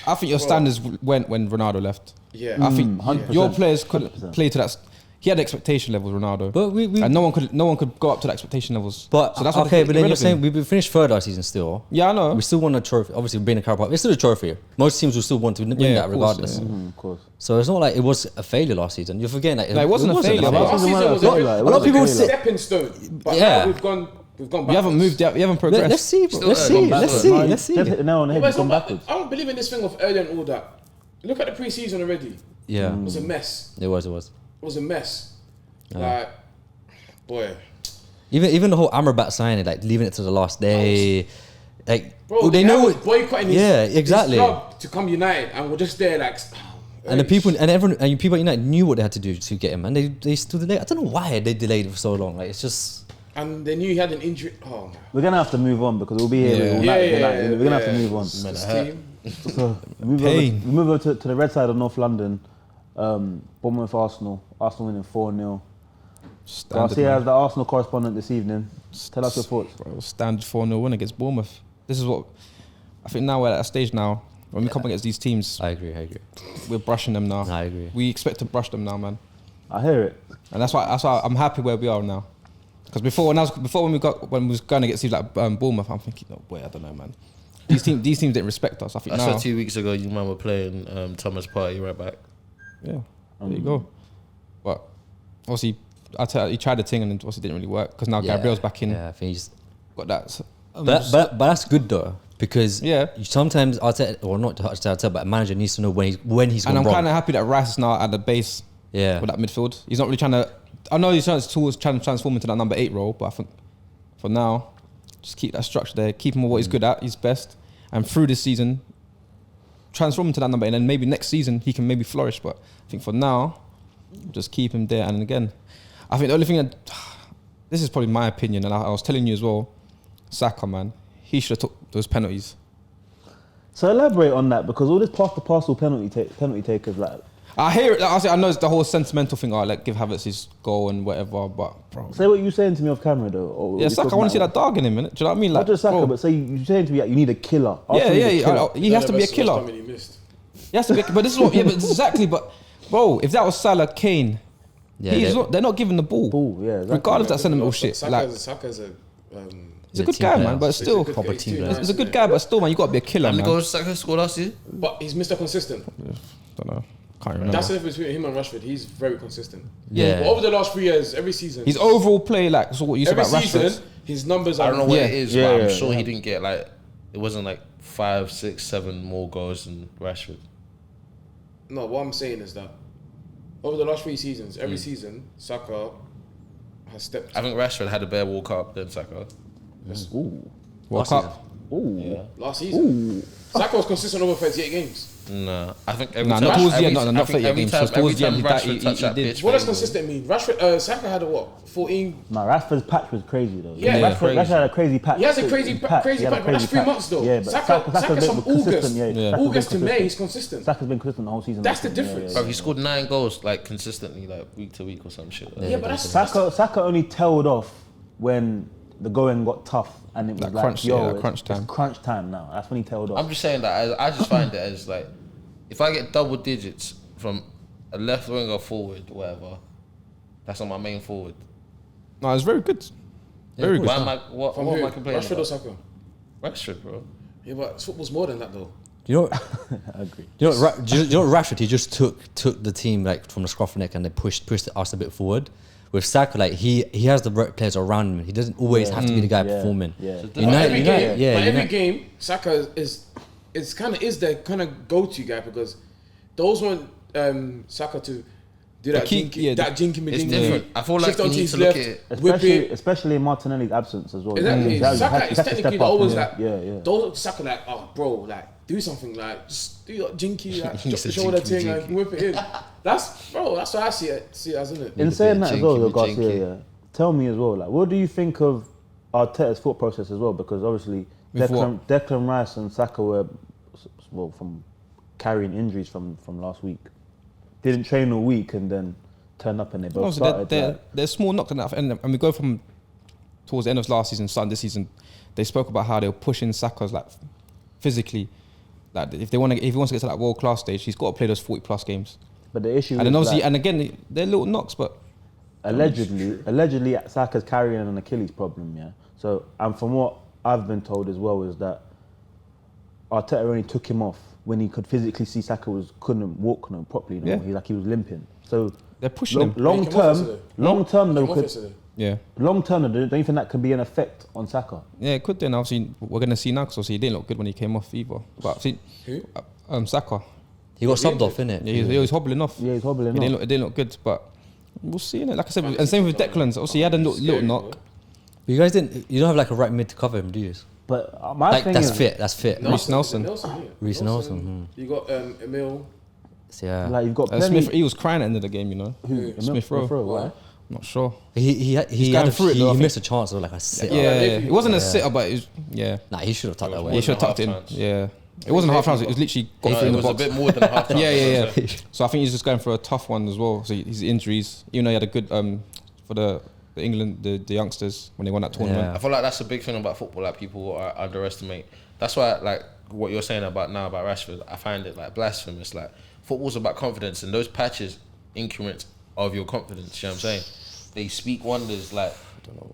I think your standards went when Ronaldo left.
Yeah.
I think
100%.
your players couldn't
100%.
play to that. He had expectation levels, Ronaldo,
But we
and no one could go up to the expectation levels.
but
so that's what
okay, but then you're
irrelevant.
saying we finished third last season still.
Yeah, I know.
We still won a trophy. Obviously, being a Carabao, it's still a trophy. Most teams will still want to win
Yeah,
that
of course,
regardless.
yeah.
Of course.
So it's not like it was a failure last season. You're forgetting that
No, it wasn't a failure, but
Last season was a
A
lot of people
good
say-
stepping stone. But
Yeah.
now we've gone backwards.
We haven't moved. We haven't progressed.
Let's see, bro.
Still
Let's
early.
see.
Gone
Let's
backwards.
see.
No,
Let's see.
Just hit the nail on the
Yeah,
head.
but
He's
it's
gone
not-
backwards.
I don't believe in this thing of early and all that. Look at the pre-season already.
Yeah,
It was a mess.
it was.
It was a mess.
Yeah.
Like, boy,
Even the whole Amrabat signing, like leaving it to the last day, like
bro,
they know
was
what.
boycotting
Yeah,
his
exactly.
club to come United, and we're just there like.
And the people and everyone and people at United knew what they had to do to get him, and they still delayed. I don't know why they delayed it for so long. Like it's just.
And they knew he had an injury. Oh, man.
We're gonna have to move on because we'll be here
Yeah.
all
Yeah,
night.
yeah,
tonight.
yeah,
We're gonna have to
yeah.
move on.
This
hurt.
team.
So we move over to the red side of North London. Bournemouth, Arsenal. Arsenal winning 4-0. So I'll see you as the Arsenal correspondent this evening. Tell us your thoughts.
Bro, standard 4-0 win against Bournemouth. This is what I think now we're at a stage now when we come against these teams,
I agree.
we're brushing them now.
I agree.
We expect to brush them now, man.
I hear it.
And that's why I'm happy where we are now. Because before when we was going to get teams like Bournemouth, I'm thinking, no way, I don't know, man. These teams didn't respect us. I think
I
now,
saw 2 weeks ago you man were playing Thomas Partey right back.
yeah, there you go. But obviously, he tried the thing and it obviously didn't really work because now Gabriel's back in.
Yeah, I think he's.
Got that.
But that's good though because
Yeah.
sometimes Arteta, or not Arteta, but a manager needs to know when he's
And
gone
I'm
wrong.
kind of happy that Rice is now at the base
Yeah.
with that midfield. He's not really trying to. I know he's trying to transform into that number 8 role, but I think for now, just keep that structure there. Keep him with what he's good at, he's best, and through this season, transform into that number 8. And then maybe next season he can maybe flourish. But I think for now, just keep him there. And again, I think the only thing that this is probably my opinion, and I was telling you as well, Saka, man, he should have took those penalties.
So elaborate on that because all this past the parcel penalty takers like.
I hear it. I know it's the whole sentimental thing. Like give Havertz his goal and whatever, but bro,
Say what you saying to me off camera though. Or
yeah,
you
Saka. I
talking
want to see
about-
that dog in him, innit? Do you know what I mean? Like,
Not just Saka,
bro,
but say you saying to me like, you need a killer.
yeah,
Arsenal need a killer.
He has to be a killer.
He missed.
He has to be. But this is what. Yeah, but exactly. But bro, if that was Salah, Kane,
Yeah,
they're not giving the ball.
Ball, yeah, exactly.
Regardless of that sentimental shit. Like,
Saka's a.
he's a good
team
guy,
player.
man. But
He's a
still,
good
proper
guy,
team
too,
player.
nice,
he's a good
isn't
guy. But still, man, you got to be a killer,
How many
man.
goals Saka scored last year?
he? But he's Mr. Consistent.
Don't know. Can't remember.
That's the difference between him and Rashford. He's very consistent.
Yeah.
But over the last 3 years, every season.
His overall play, like, so what you said
every
about
season,
Rashford.
his numbers
I
are.
don't know what
Yeah.
it is,
Yeah,
but I'm
yeah,
sure
yeah.
he didn't get like it wasn't like 5, 6, 7 more goals than Rashford.
No, what I'm saying is that over the last 3 seasons, every season, Saka has stepped.
I think Rashford had a better World Cup than Saka.
Ooh.
World
Last
Cup.
Ooh.
last season. Saka was consistent over 38 games.
Nah, I think every
Nah,
time.
not towards the
every-
end. No,
I
not
think
38
every
games.
time-
Because towards the end,
every time Rashford touched that
did.
pitch,
What does
man,
consistent mean? Rashford, Saka had a what? 14.
Nah, Rashford's patch was crazy though.
Yeah,
Rashford had a crazy patch.
He has a crazy patch,
He had a
but that's 3
patch.
months though.
Yeah, but
Saka's
been
from
consistent,
August.
yeah.
Yeah.
Saka's
August to
been
May,
consistent.
he's consistent.
Saka's been consistent the whole season.
That's the
Yeah,
difference.
Bro, he scored 9 goals like consistently, like week to week or some shit.
Yeah, but that's
Saka only tailed off when the going got tough and it was
That
like,
crunch,
yo,
yeah, that
it's-
crunch time.
It's crunch time now. That's when he tailed off.
I'm just saying that I just find it as like, if I get double digits from a left winger forward, whatever, that's not my main forward.
No, it's very good. Very good.
Why am I? What
From
am
who?
I complaining
Rashford or
about?
Saka?
Rashford, bro.
Yeah, but football's more than that though.
You know,
I agree.
you know, do you know Rashford? He just took the team like from the scruff neck and they pushed us a bit forward. With Saka, like he has the right players around him. He doesn't always have to be the guy performing.
Yeah.
But every
United-
game, Saka is kind of the kind of go-to guy because those want Saka to do that
keep-
jinky,
yeah,
that jinky
It's
majinky.
different. I feel like
Shift
you
onto
need
his
to look
left,
at it.
whip it.
Especially in Martinelli's absence as well.
Exactly.
He has
Saka
to
is
step
technically
up.
always
Yeah,
like
yeah.
those Saka like, oh bro, like do something, like just do your jinky, like
He said
shoulder
jinky,
thing, like
jinky.
whip it in. That's what I see it as, isn't it?
In
a
saying
bit
that as well,
jinky,
though,
bit
Garcia,
jinky.
yeah. Tell me as well, like, what do you think of Arteta's thought process as well? Because obviously,
With
Declan Rice and Saka were, well, from carrying injuries from last week. Didn't train all week and then turned up and they both
Also,
started.
they're small knocked enough, and we go from towards the end of last season, starting this season. They spoke about how they were pushing Saka's like physically, like if he wants to get to that world class stage, he's got to play those 40+ games.
But the issue
And then
is,
obviously,
like,
and again, they're little knocks, but
allegedly, Saka's carrying an Achilles problem, yeah. So, and from what I've been told as well is that Arteta only took him off when he could physically see Saka couldn't walk properly. No more.
Yeah.
He was limping. So
they're pushing him.
long
He came off
term,
yesterday.
though,
Came off yesterday.
Yeah,
don't you think that could be an effect on Saka?
yeah, it could. Then obviously, we're gonna see now because obviously he didn't look good when he came off either. But see,
Who?
Saka,
He got subbed off, innit?
yeah, he was hobbling off.
Yeah, he's hobbling
It
off.
didn't look good, but we'll see. Innit? Like I said, and same with Declan's. Obviously, he had a little knock.
You guys you don't have like a right mid to cover him, do you?
But my
Like
thing
that's
is,
fit. That's fit.
Reece Nelson.
Yeah.
Reece Nelson,
You got Emil.
Yeah.
like you've got plenty.
Smith, he was crying at the end of the game, you know.
Who?
Smith Rowe.
Why?
I'm not sure.
He
going
had
through it though, I
he
think.
missed a chance of like a sit.
Yeah,
maybe.
it wasn't a sitter, but it was, yeah.
Nah, he should have tucked that
It
away.
He should have tucked it in.
half chance.
Yeah. It wasn't half chance, it was literally got
No,
through
it
in the
was a
box.
bit more than a half time.
Yeah. So I think he's just going for a tough one as well. So his injuries, even though he had a good for the England, the youngsters when they won that tournament.
Yeah.
I feel like that's a big thing about football that people underestimate. That's why, like, what you're saying about Rashford, I find it like blasphemous. Like, football's about confidence, and those patches, increments of your confidence. You know what I'm saying? They speak wonders. Like,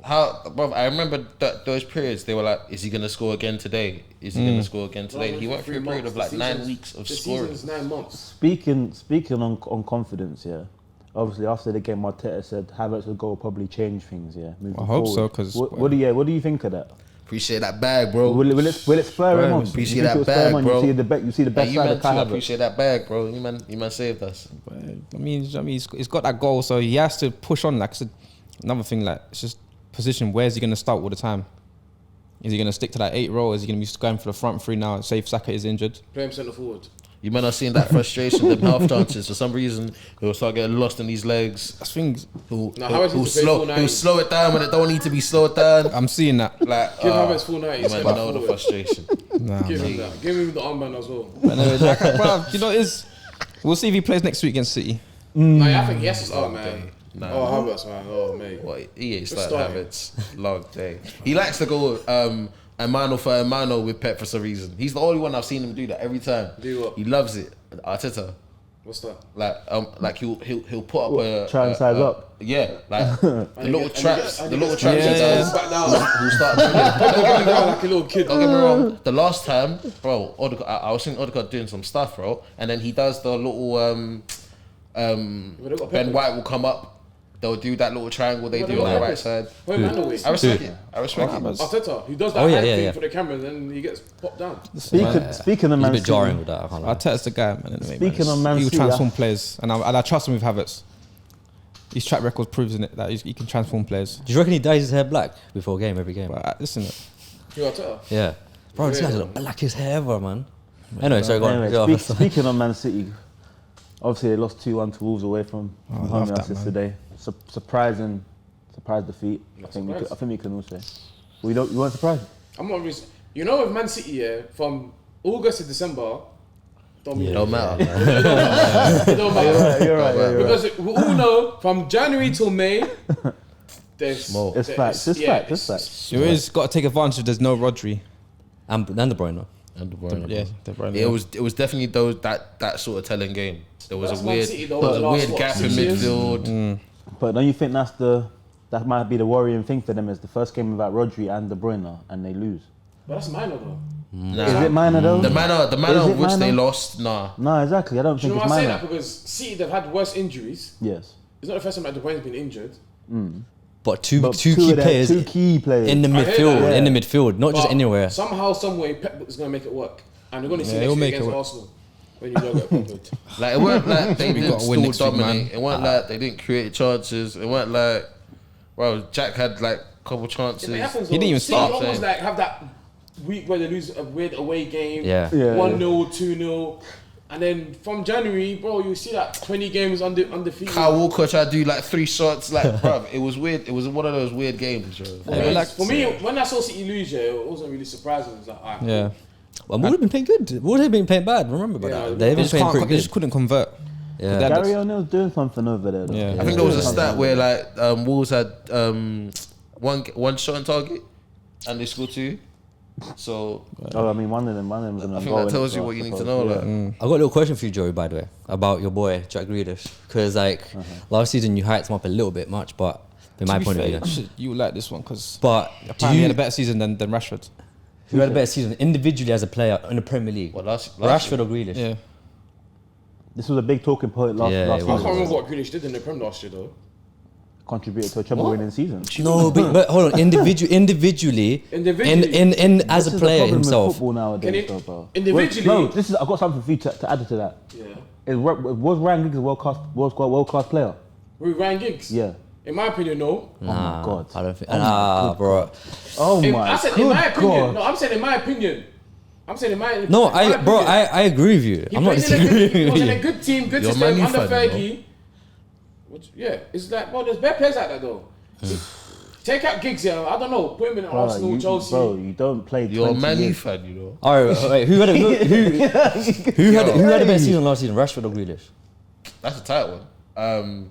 how, bro? I remember those periods. They were like, "Is he gonna score again today? Is he gonna score again today?" He went through a period of like 9 weeks of
the
scoring.
season's 9 months.
Speaking on confidence, yeah. Obviously, after the game, Arteta said Havertz's goal will probably change things, yeah. Moving
I hope so,
forward.
'cause-
what do you think of that?
Appreciate that bag, bro.
Will it spur him on?
Appreciate
You think
that
it'll spur him
bag,
on?
bro.
You see the best
Hey, you
side
man
of
too.
Kai
I
Havertz.
appreciate that bag, bro. You man saved us.
I mean, he's got that goal, so he has to push on. Like I said, another thing, like it's just position. Where's he going to start all the time? Is he going to stick to that 8 role? Is he going to be going for the front three now? Say if Saka is injured.
Play him centre forward.
You man are seeing that frustration, them half chances. For some reason, he'll start getting lost in these legs.
That's things.
He'll
Havertz needs to play full 90.
he'll slow it down when it don't need to be slowed down.
I'm seeing that.
Like,
Give Havertz full 90.
you man
centre
know the
forward.
frustration.
Nah,
Give
man.
him that. Give him the armband as well.
But anyway, but, you know, we'll see if he plays next week against City.
Like, I think he has to start,
Long
man.
day. Nah.
Oh, Havertz, man. Oh, mate.
What he ain't
Just
starting
start
habits. Long day. He likes to go Mano for Mano with Pep for some reason. He's the only one I've seen him do that every time.
Do what?
He loves it. Arteta.
What's that?
Like he'll put up a
Try and size up.
Yeah, like the little traps.
and
The
he
little
gets-
traps he
Yeah.
does.
Back down.
Who start doing it.
Going around like a little kid.
Don't get me wrong. The last time, bro, I was seeing Odegaard doing some stuff, bro, and then he does the little
they got
Ben
peppers.
White will come up. They'll do that little triangle they
But they
do on
got
the right
peppers.
side.
Wait, man, no way.
I respect it. I respect it.
Arteta, he does that
Oh, yeah,
hand
yeah,
thing
yeah.
for the camera, then he gets popped down.
Speaking of
He's
Man
a bit
City,
jarring with that. I can't lie.
Arteta's the guy, man. Anyway,
Speaking
man.
of Man
He will
City,
transform players, and I trust him with Havertz. His track record proves in it that he can transform players.
Do you reckon he dyes his hair black before game every game?
But listen,
You Arteta?
Yeah, Bro, this guy's the blackest hair ever, man. Anyway, sorry, go on. Go
Anyway,
on.
speaking of Man City, obviously they lost 2-1 to Wolves away from
love
home
that, man.
yesterday. Surprise defeat. I think we can all say. You weren't surprised?
I'm not really. You know, with Man City, yeah, from August to December, don't matter. It don't matter.
You're right.
Because we all know from January till May, there's
It's facts. It's facts.
You always got to take advantage if there's no Rodri.
And De Bruyne.
And De Bruyne.
Yeah, De Bruyne.
It was definitely that sort of telling game. There was
That's
a
Man
weird
City, though, the last,
gap in
6 years?
midfield.
But don't you think that might be the worrying thing for them? Is the first game without Rodri and De Bruyne and they lose?
But that's minor though.
Nah.
Is it minor though?
The manner
Is
in
it
which they
minor?
lost, nah.
No, exactly. I don't
Do you
think
know
it's
why I say
minor.
that? Because City, they've had worse injuries.
Yes.
It's not the first time that De Bruyne's been injured.
But two
But
key
of their
players
two key players.
in the
I hear
midfield,
that.
in the midfield, not just
But
anywhere.
Somehow, some way, Pep is going to make it work. And they're going to see
Yeah,
next
he'll
week
make it
against
work.
Arsenal. When you don't get peppered.
Like it weren't like they
We
didn't
gotta win
still
next week,
dominate.
man.
It weren't like they didn't create chances. It weren't like, well, Jack had like a couple chances.
It happens.
He didn't even
City
start,
almost
saying.
like have that week where they lose a weird away game.
Yeah.
1-0, 2-0. And then from January, bro, you see that 20 games undefeated.
Kyle Walker tried to do like 3 shots. Like, bruv, it was weird. It was one of those weird games, bro.
For me, when I saw City lose, yeah, it wasn't really surprising. It was like, alright,
Yeah.
Well, Wood have been playing good. Wood have been playing bad. Remember about
Yeah,
that.
They
They've been
just,
playing pretty
they just
good.
couldn't convert.
Yeah.
That-
Gary O'Neill's doing something over there. Though.
Yeah.
I think there was a stat where like Wolves had one shot on target and they scored 2. So
Oh, I mean, one of them was an
I think that tells you what you need to know. Like,
I've got a little question for you, Joey, by the way, about your boy, Jack Grealish. Because, last season you hyped him up a little bit much, but in my
To be
point of
fair,
view.
you like this one because
But
apparently he had a better season than Rashford.
who had a better season individually as a player in the Premier League?
well, last
Rashford or Grealish?
Yeah.
This was a big talking point last
Yeah, it
I
season.
was.
can't remember what Grealish did in the Prem last year, though.
Contributed to a treble-winning season.
No, but hold on. Individually, in as
This
a
is the
player
problem with
himself.
football nowadays,
Can it-
though, bro.
individually-
No, I've got something for you to add to that.
Yeah.
Was Ryan Giggs a world class player?
With Ryan Giggs?
Yeah.
In my opinion, no.
Oh my god.
I don't think. Bro.
Oh my
I said in my opinion.
god.
No, I'm saying in my opinion. I'm saying in my
No,
in my opinion.
I agree with you.
He
I'm not
played in a good-
disagreeing
He
with
was in
you.
a good team, good
You're a
system,
Man U
under
fan,
30. Yeah, it's like, well, there's better players like that though. Take out Giggs, yeah. I don't know. Put him in Arsenal, Chelsea.
Bro, you don't play.
You're a
20
Man U
years.
fan, you know.
All right, wait. Who had a better season last season? Rashford or Grealish?
That's a tight one.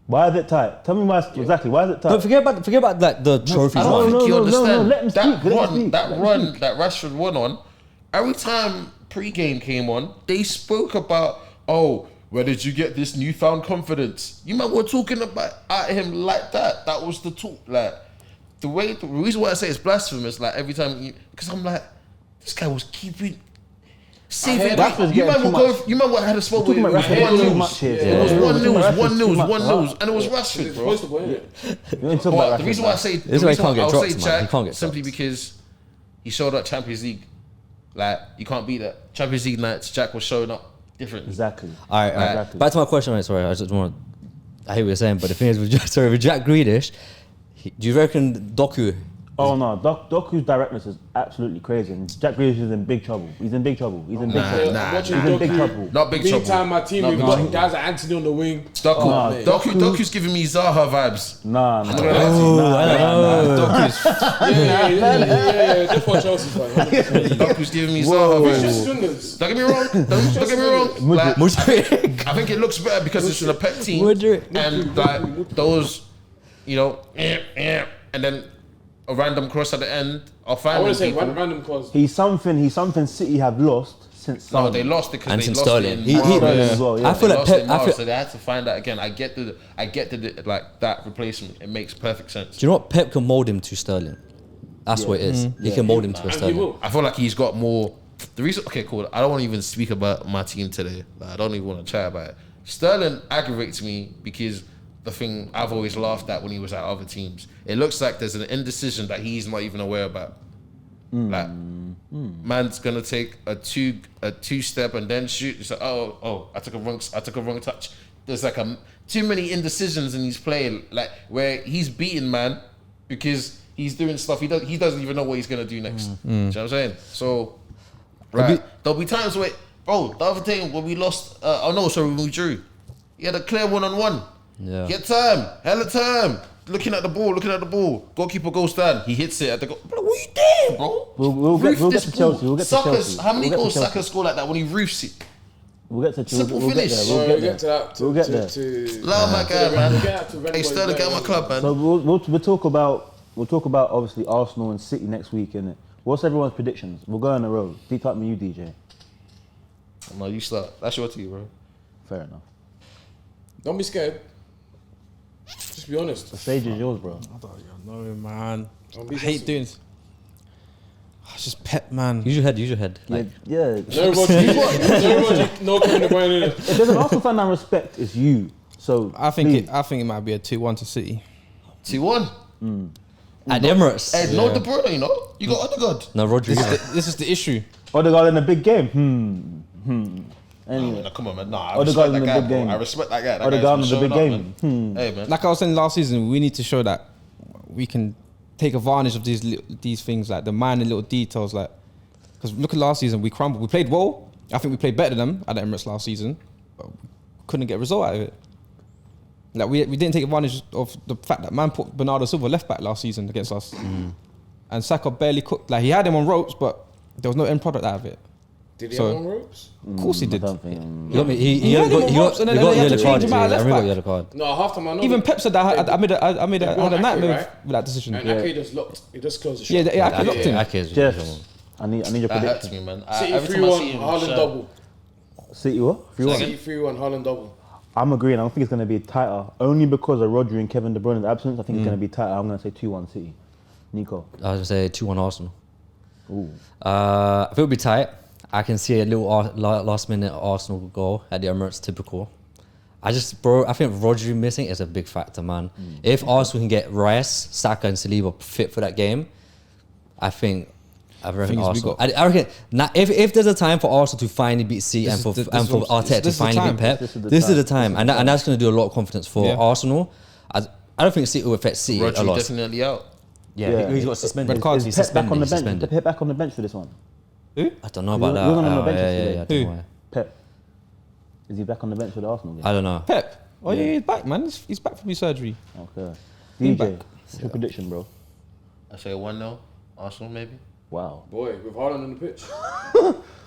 Why is it tight? Tell me why exactly. Why is it tight?
But forget about like the trophies.
I
No,
don't
no,
think you
no,
understand.
let him
that
speak, let him
run,
speak,
that
let him
run
speak.
that Rashford won on. Every time pre-game came on, they spoke about, oh, where did you get this newfound confidence? You might were talking about at him like that. That was the talk. Like the reason why I say it's blasphemous. Like every time, because I'm like, this guy was keeping. Saving.
Rashford's
You
getting
might
too
go.
much.
You might have had a spot where it
Talking
was
about Rashford too
1-0.
much here.
It was
Yeah.
1-0, and it was
Huh?
Rashford,
It's
bro.
supposed to go in it.
You ain't talking
But
about
the
Rashford,
reason why I
man.
say
This is why he can't get
I'll
dropped,
say
man.
Jack
He can't get
simply
dropped.
because he showed up Champions League. Like you can't beat that. Champions League nights, Jack was showing up differently.
Exactly.
All right.
Exactly.
Back to my question. Right, sorry, I just want. I hear what you're saying, but the thing is, with Jack Grealish, do you reckon Doku?
Oh no, Doku's directness is absolutely crazy, and Jack Grealish is in big trouble. He's in big trouble. He's in big trouble.
nah,
I'm watching
He's in big
Doku.
trouble.
Not big trouble.
Meantime, my team,
Not
we've
big
got
trouble.
guys like Anthony on the wing.
Doku's giving me Zaha vibes.
Nah.
Yeah. Just for Chelsea, fan.
Doku's giving me
It's
Zaha
just
vibes.
swingers.
Don't get me wrong. Don't get me wrong. Like,
Modric.
I think it looks better because it's in a pep team,
Modric.
and like those, you know, and then a random cross at the end. I'll
I
find
want to say
people.
random cause.
He's something City have lost since.
No, they lost it because
And
they
since
lost
Sterling.
it
He-
in March.
Sterling as well, yeah.
I feel
They
like
lost it
Pep.
in March, so they had to find that again. I get the like that replacement. It makes perfect sense.
Do you know what? Pep can mold him to Sterling. That's what it is. He can mold him to a
And he
Sterling.
will.
I feel like he's got more. The reason, okay, cool. I don't want to even speak about my team today. Like, I don't even want to chat about it. Sterling aggravates me because the thing I've always laughed at when he was at other teams. It looks like there's an indecision that he's not even aware about. Like, man's gonna take a two step and then shoot. It's like, oh, I took a wrong touch. There's like too many indecisions in his play, like where he's beaten man because he's doing stuff. He doesn't even know what he's gonna do next. Do you know what I'm saying? So, right, there'll be times where, bro, the other day when we lost, when we drew, he had a clear 1-on-1.
Yeah.
Get time, hella time. Looking at the ball. Goalkeeper goes down. He hits it at the goal. Bro, what you doing, bro?
We'll get to Chelsea. We'll get to Chelsea.
How many goals Saka score like that when he roofs it?
We'll get to Chelsea.
Simple
We'll
finish.
get there. We'll get there.
We'll get there.
Love my guy, man. Hey, Sterling, get my club, man.
So we'll talk about obviously Arsenal and City next week, innit? What's everyone's predictions? We'll go in a row. Deep up me, you DJ.
No, you start. That's your team, bro.
Fair enough.
Don't be scared. Just be honest.
The stage is yours, bro.
I don't know, man.
Don't be
I hate doing this. It's just Pep, man.
Use your head. Like,
Yeah.
No Kevin De Bruyne in it.
If there's an Arsenal fan I respect, it's you. So
I think
please.
it might be a 2-1 to City.
2-1.
at the Emirates.
Hey, no De Bruyne, you know? You got Odegaard.
No, Rodrigo.
This is the issue.
Odegaard in a big game. Anyway,
Nah, come on, man. Nah, I
Odegaard
respect
in
that
the
guy,
big
bro.
game.
I respect that guy. That
Odegaard
guy's
in the
been
big
showing up,
game.
man. Hey, man.
Like I was saying last season, we need to show that we can take advantage of these things, like the minor little details. Like, because look at last season, we crumbled. We played well. I think we played better than them at the Emirates last season, but we couldn't get a result out of it. Like we didn't take advantage of the fact that man put Bernardo Silva left back last season against us, and Saka barely cooked. Like he had him on ropes, but there was no end product out of it.
Did he have on ropes?
Of course he did.
I don't think.
He got yellow card. I remember got yellow card.
No, half time I know.
Even Pep said that I made a nightmare
right?
with that decision.
And Ake just locked. He just closed the shot.
Yeah, Ake locked him.
Jeff, I need your
That hurts
prediction.
me, man.
City
Every time I
3-1,
see him,
Haaland
shine.
double.
City what? 3-1.
City 3-1, Haaland double.
I'm agreeing. I don't think it's going to be tighter. Only because of Rodri and Kevin De Bruyne's absence, I think it's going to be tighter. I'm going to say 2-1 City. Nico.
I was going to say 2-1 Arsenal.
Ooh.
I think it'll be tight. I can see a little last minute Arsenal goal at the Emirates, typical. I think Rodri missing is a big factor, man. If Arsenal can get Rice, Saka and Saliba fit for that game, I reckon Arsenal. I reckon if there's a time for Arsenal to finally beat City and for Arteta to finally beat Pep, this is the time. And that's going to do a lot of confidence for Arsenal. I don't think City will affect City a
Rodri
lot.
definitely out.
Yeah, he's got suspended.
Red cards.
Is
He's
Pep back on the
suspended.
bench? Is Pep back on the bench for this one?
I don't know about
He
that.
wasn't on the bench
Yeah,
yesterday.
I don't know why.
Pep. Is he back on the bench for the Arsenal game?
I don't know.
Pep. Oh yeah, he's back, man. He's back from his surgery.
Okay.
Been
DJ,
back.
what's your prediction, bro?
I say 1-0. Arsenal, maybe.
Wow.
Boy, with Haaland on the pitch.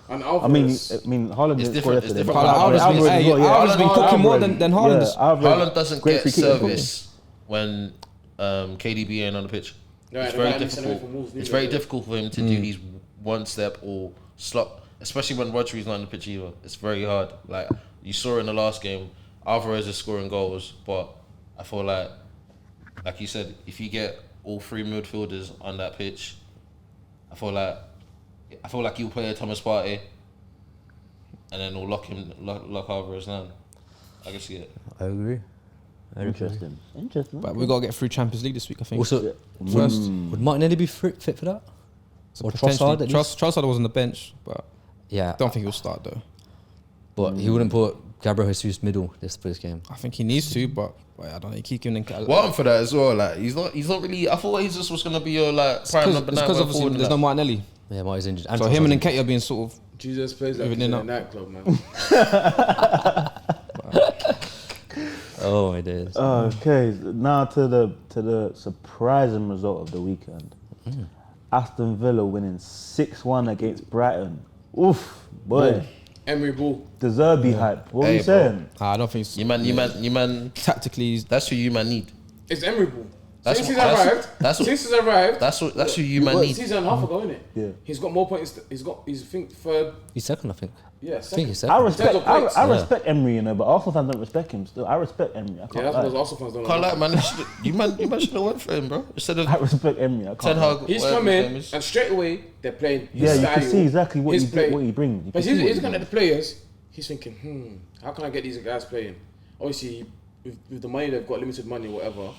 And Alvarez.
I mean, Haaland
It's
didn't score
different, it's
yesterday.
different.
but
Alvarez
Alvarez
been-
as well, yeah.
Alvarez been cooking more than Haaland is.
Haaland doesn't
great
get
free kick.
service when KDB ain't on the pitch.
Yeah,
It's
the
very
man needs to know
difficult.
for moves,
It's
neither
very
do it.
difficult for him to do these one step or slot, especially when Rodri's not on the pitch either. It's very hard. Like you saw in the last game, Alvarez is scoring goals, but I feel like you said, if you get all three midfielders on that pitch, I feel like you'll play a Thomas Partey, and then we'll lock Alvarez down. I can see it.
I agree.
Interesting.
But we gotta get through Champions League this week, I think.
Also,
First,
would Martinelli be fit for that? Or
potentially.
Trossard at least?
Trossard was on the bench, but
Yeah,
I don't think he'll start though.
but he wouldn't put Gabriel Jesus middle this game.
I think he needs to, but I don't know. He keep giving him.
Well, for that as well. Like he's not really. I thought Jesus was gonna be your like prime number 9.
Because obviously there's no Martinelli,
Yeah, Martin's injured.
so him and Nketiah being sort of.
Jesus plays like
Even
he's in
in
a
up.
nightclub, man.
Oh my days.
Okay, now to the surprising result of the weekend. Aston Villa winning 6-1 against Brighton. Oof, boy.
Emery Ball.
The Zerbi hype. What are
Hey,
you
bro.
saying?
I don't think.
You man.
Tactically,
That's who you man need.
It's Emery Ball.
That's
Since he's
what- that's-
arrived,
that's what-
since he's arrived,
That's who you man need.
season and a half ago, innit?
Yeah.
He's got more points. He's I think third.
He's second, I think.
Yeah,
I think
second.
he's
I
second.
respect.
of points.
I respect Emery, you know, but Arsenal fans don't respect him. Still, I respect Emery. I
Yeah,
can't
that's
lie.
what Arsenal fans don't
Can't
like.
lie, man. You man should have went for him, bro. Instead of
I respect Emery. I
Ten
can't.
Hag.
Lie.
He's
whatever
come
his name
in
is.
and straight away they're playing his
Yeah, you
style.
can see exactly what
his
he
play.
what he brings. You
But
can see what
he's
he
looking at
brings.
the players. He's thinking, how can I get these guys playing? Obviously, with the money they've got, limited money, whatever,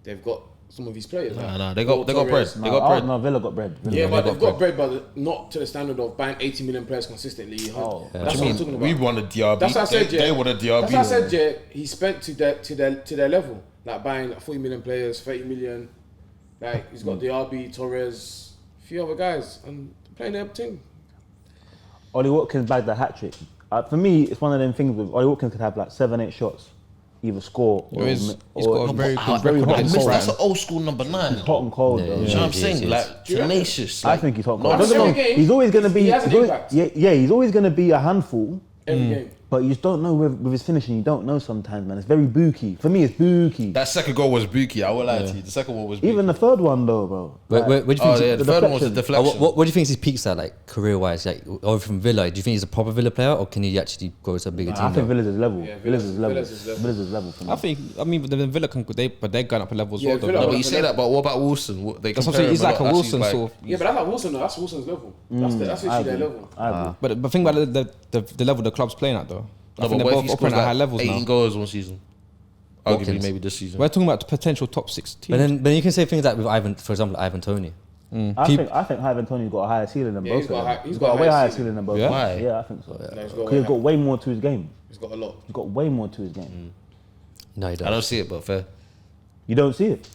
they've got some of these players.
Nah, they got bread.
Torres.
They got bread.
No, Villa got bread. Villa
Yeah,
got
but
bread.
they've got bread, but not to the standard of buying 80 million players consistently.
Oh.
That's
What
what
do
I'm
you
talking
mean?
about.
We wanted DRB.
That's what I said,
They
yeah.
wanted DRB.
That's what I said, yeah. He spent to their level, like buying like 40 million players, 30 million. Like he's got Diaby, Torres, a few other guys, and playing their team.
Ollie Watkins bagged the hat trick. For me, it's one of them things with Ollie Watkins could have like 7-8 shots, either score or
He's got a very good
very
record
hot and
against
cold.
That's an old school number 9.
He's hot and cold,
Yeah,
though.
yeah.
You know what I'm
Yes,
saying?
yes.
Like
Do you reckon?
tenacious.
I
Like,
think he's hot and
no,
cold.
Every
Don't get me wrong,
game,
he's always going to be.
he has an
he's always-
impact.
yeah, he's always going to be a handful.
Every game.
But you just don't know with his finishing. You don't know sometimes, man. It's very booky. For me, it's booky.
that second goal was booky. I won't lie to you. The second one was booky.
Even the third one, though, bro.
Where do you think?
Oh yeah, the third one was a
deflection.
deflection.
What do you think his peaks are like career-wise? Like, over from Villa, do you think he's a proper Villa player, or can he actually go to a bigger
I
team?
think
now?
Villa's is level.
Yeah,
Villa's is level.
Villa's is level.
Villa's is level for me.
I mean, but then Villa but they're going up a level as
Yeah,
well. Though.
Villa-
No, but you say that, but what about Wilson? They
That's what I'm
compare
saying. He's
him
like a
lot.
Wilson
That's
sort of.
Yeah, but that's like Wilson. That's Wilson's level. That's
I
literally their
agree.
level.
I agree.
But think about the level the club's playing at though. I
No,
think
but
they're
what if he
both
scores
operating at high
like
levels
18
now.
goals one season? Arguably,
Watkins.
maybe this season.
We're talking about potential top 6 teams.
But then you can say things like with Ivan, for example, Ivan Toney.
I think Ivan Toney's got a higher ceiling than
Yeah,
both
he's got
of
a
them.
high-
He's got a way higher ceiling than both.
Yeah?
of them.
Why?
Yeah, I think so.
No, he's got
Because he's got way more to his game.
He's got a lot.
He's got way more to his game.
No, he
I don't
does.
see it, but fair.
You don't see it.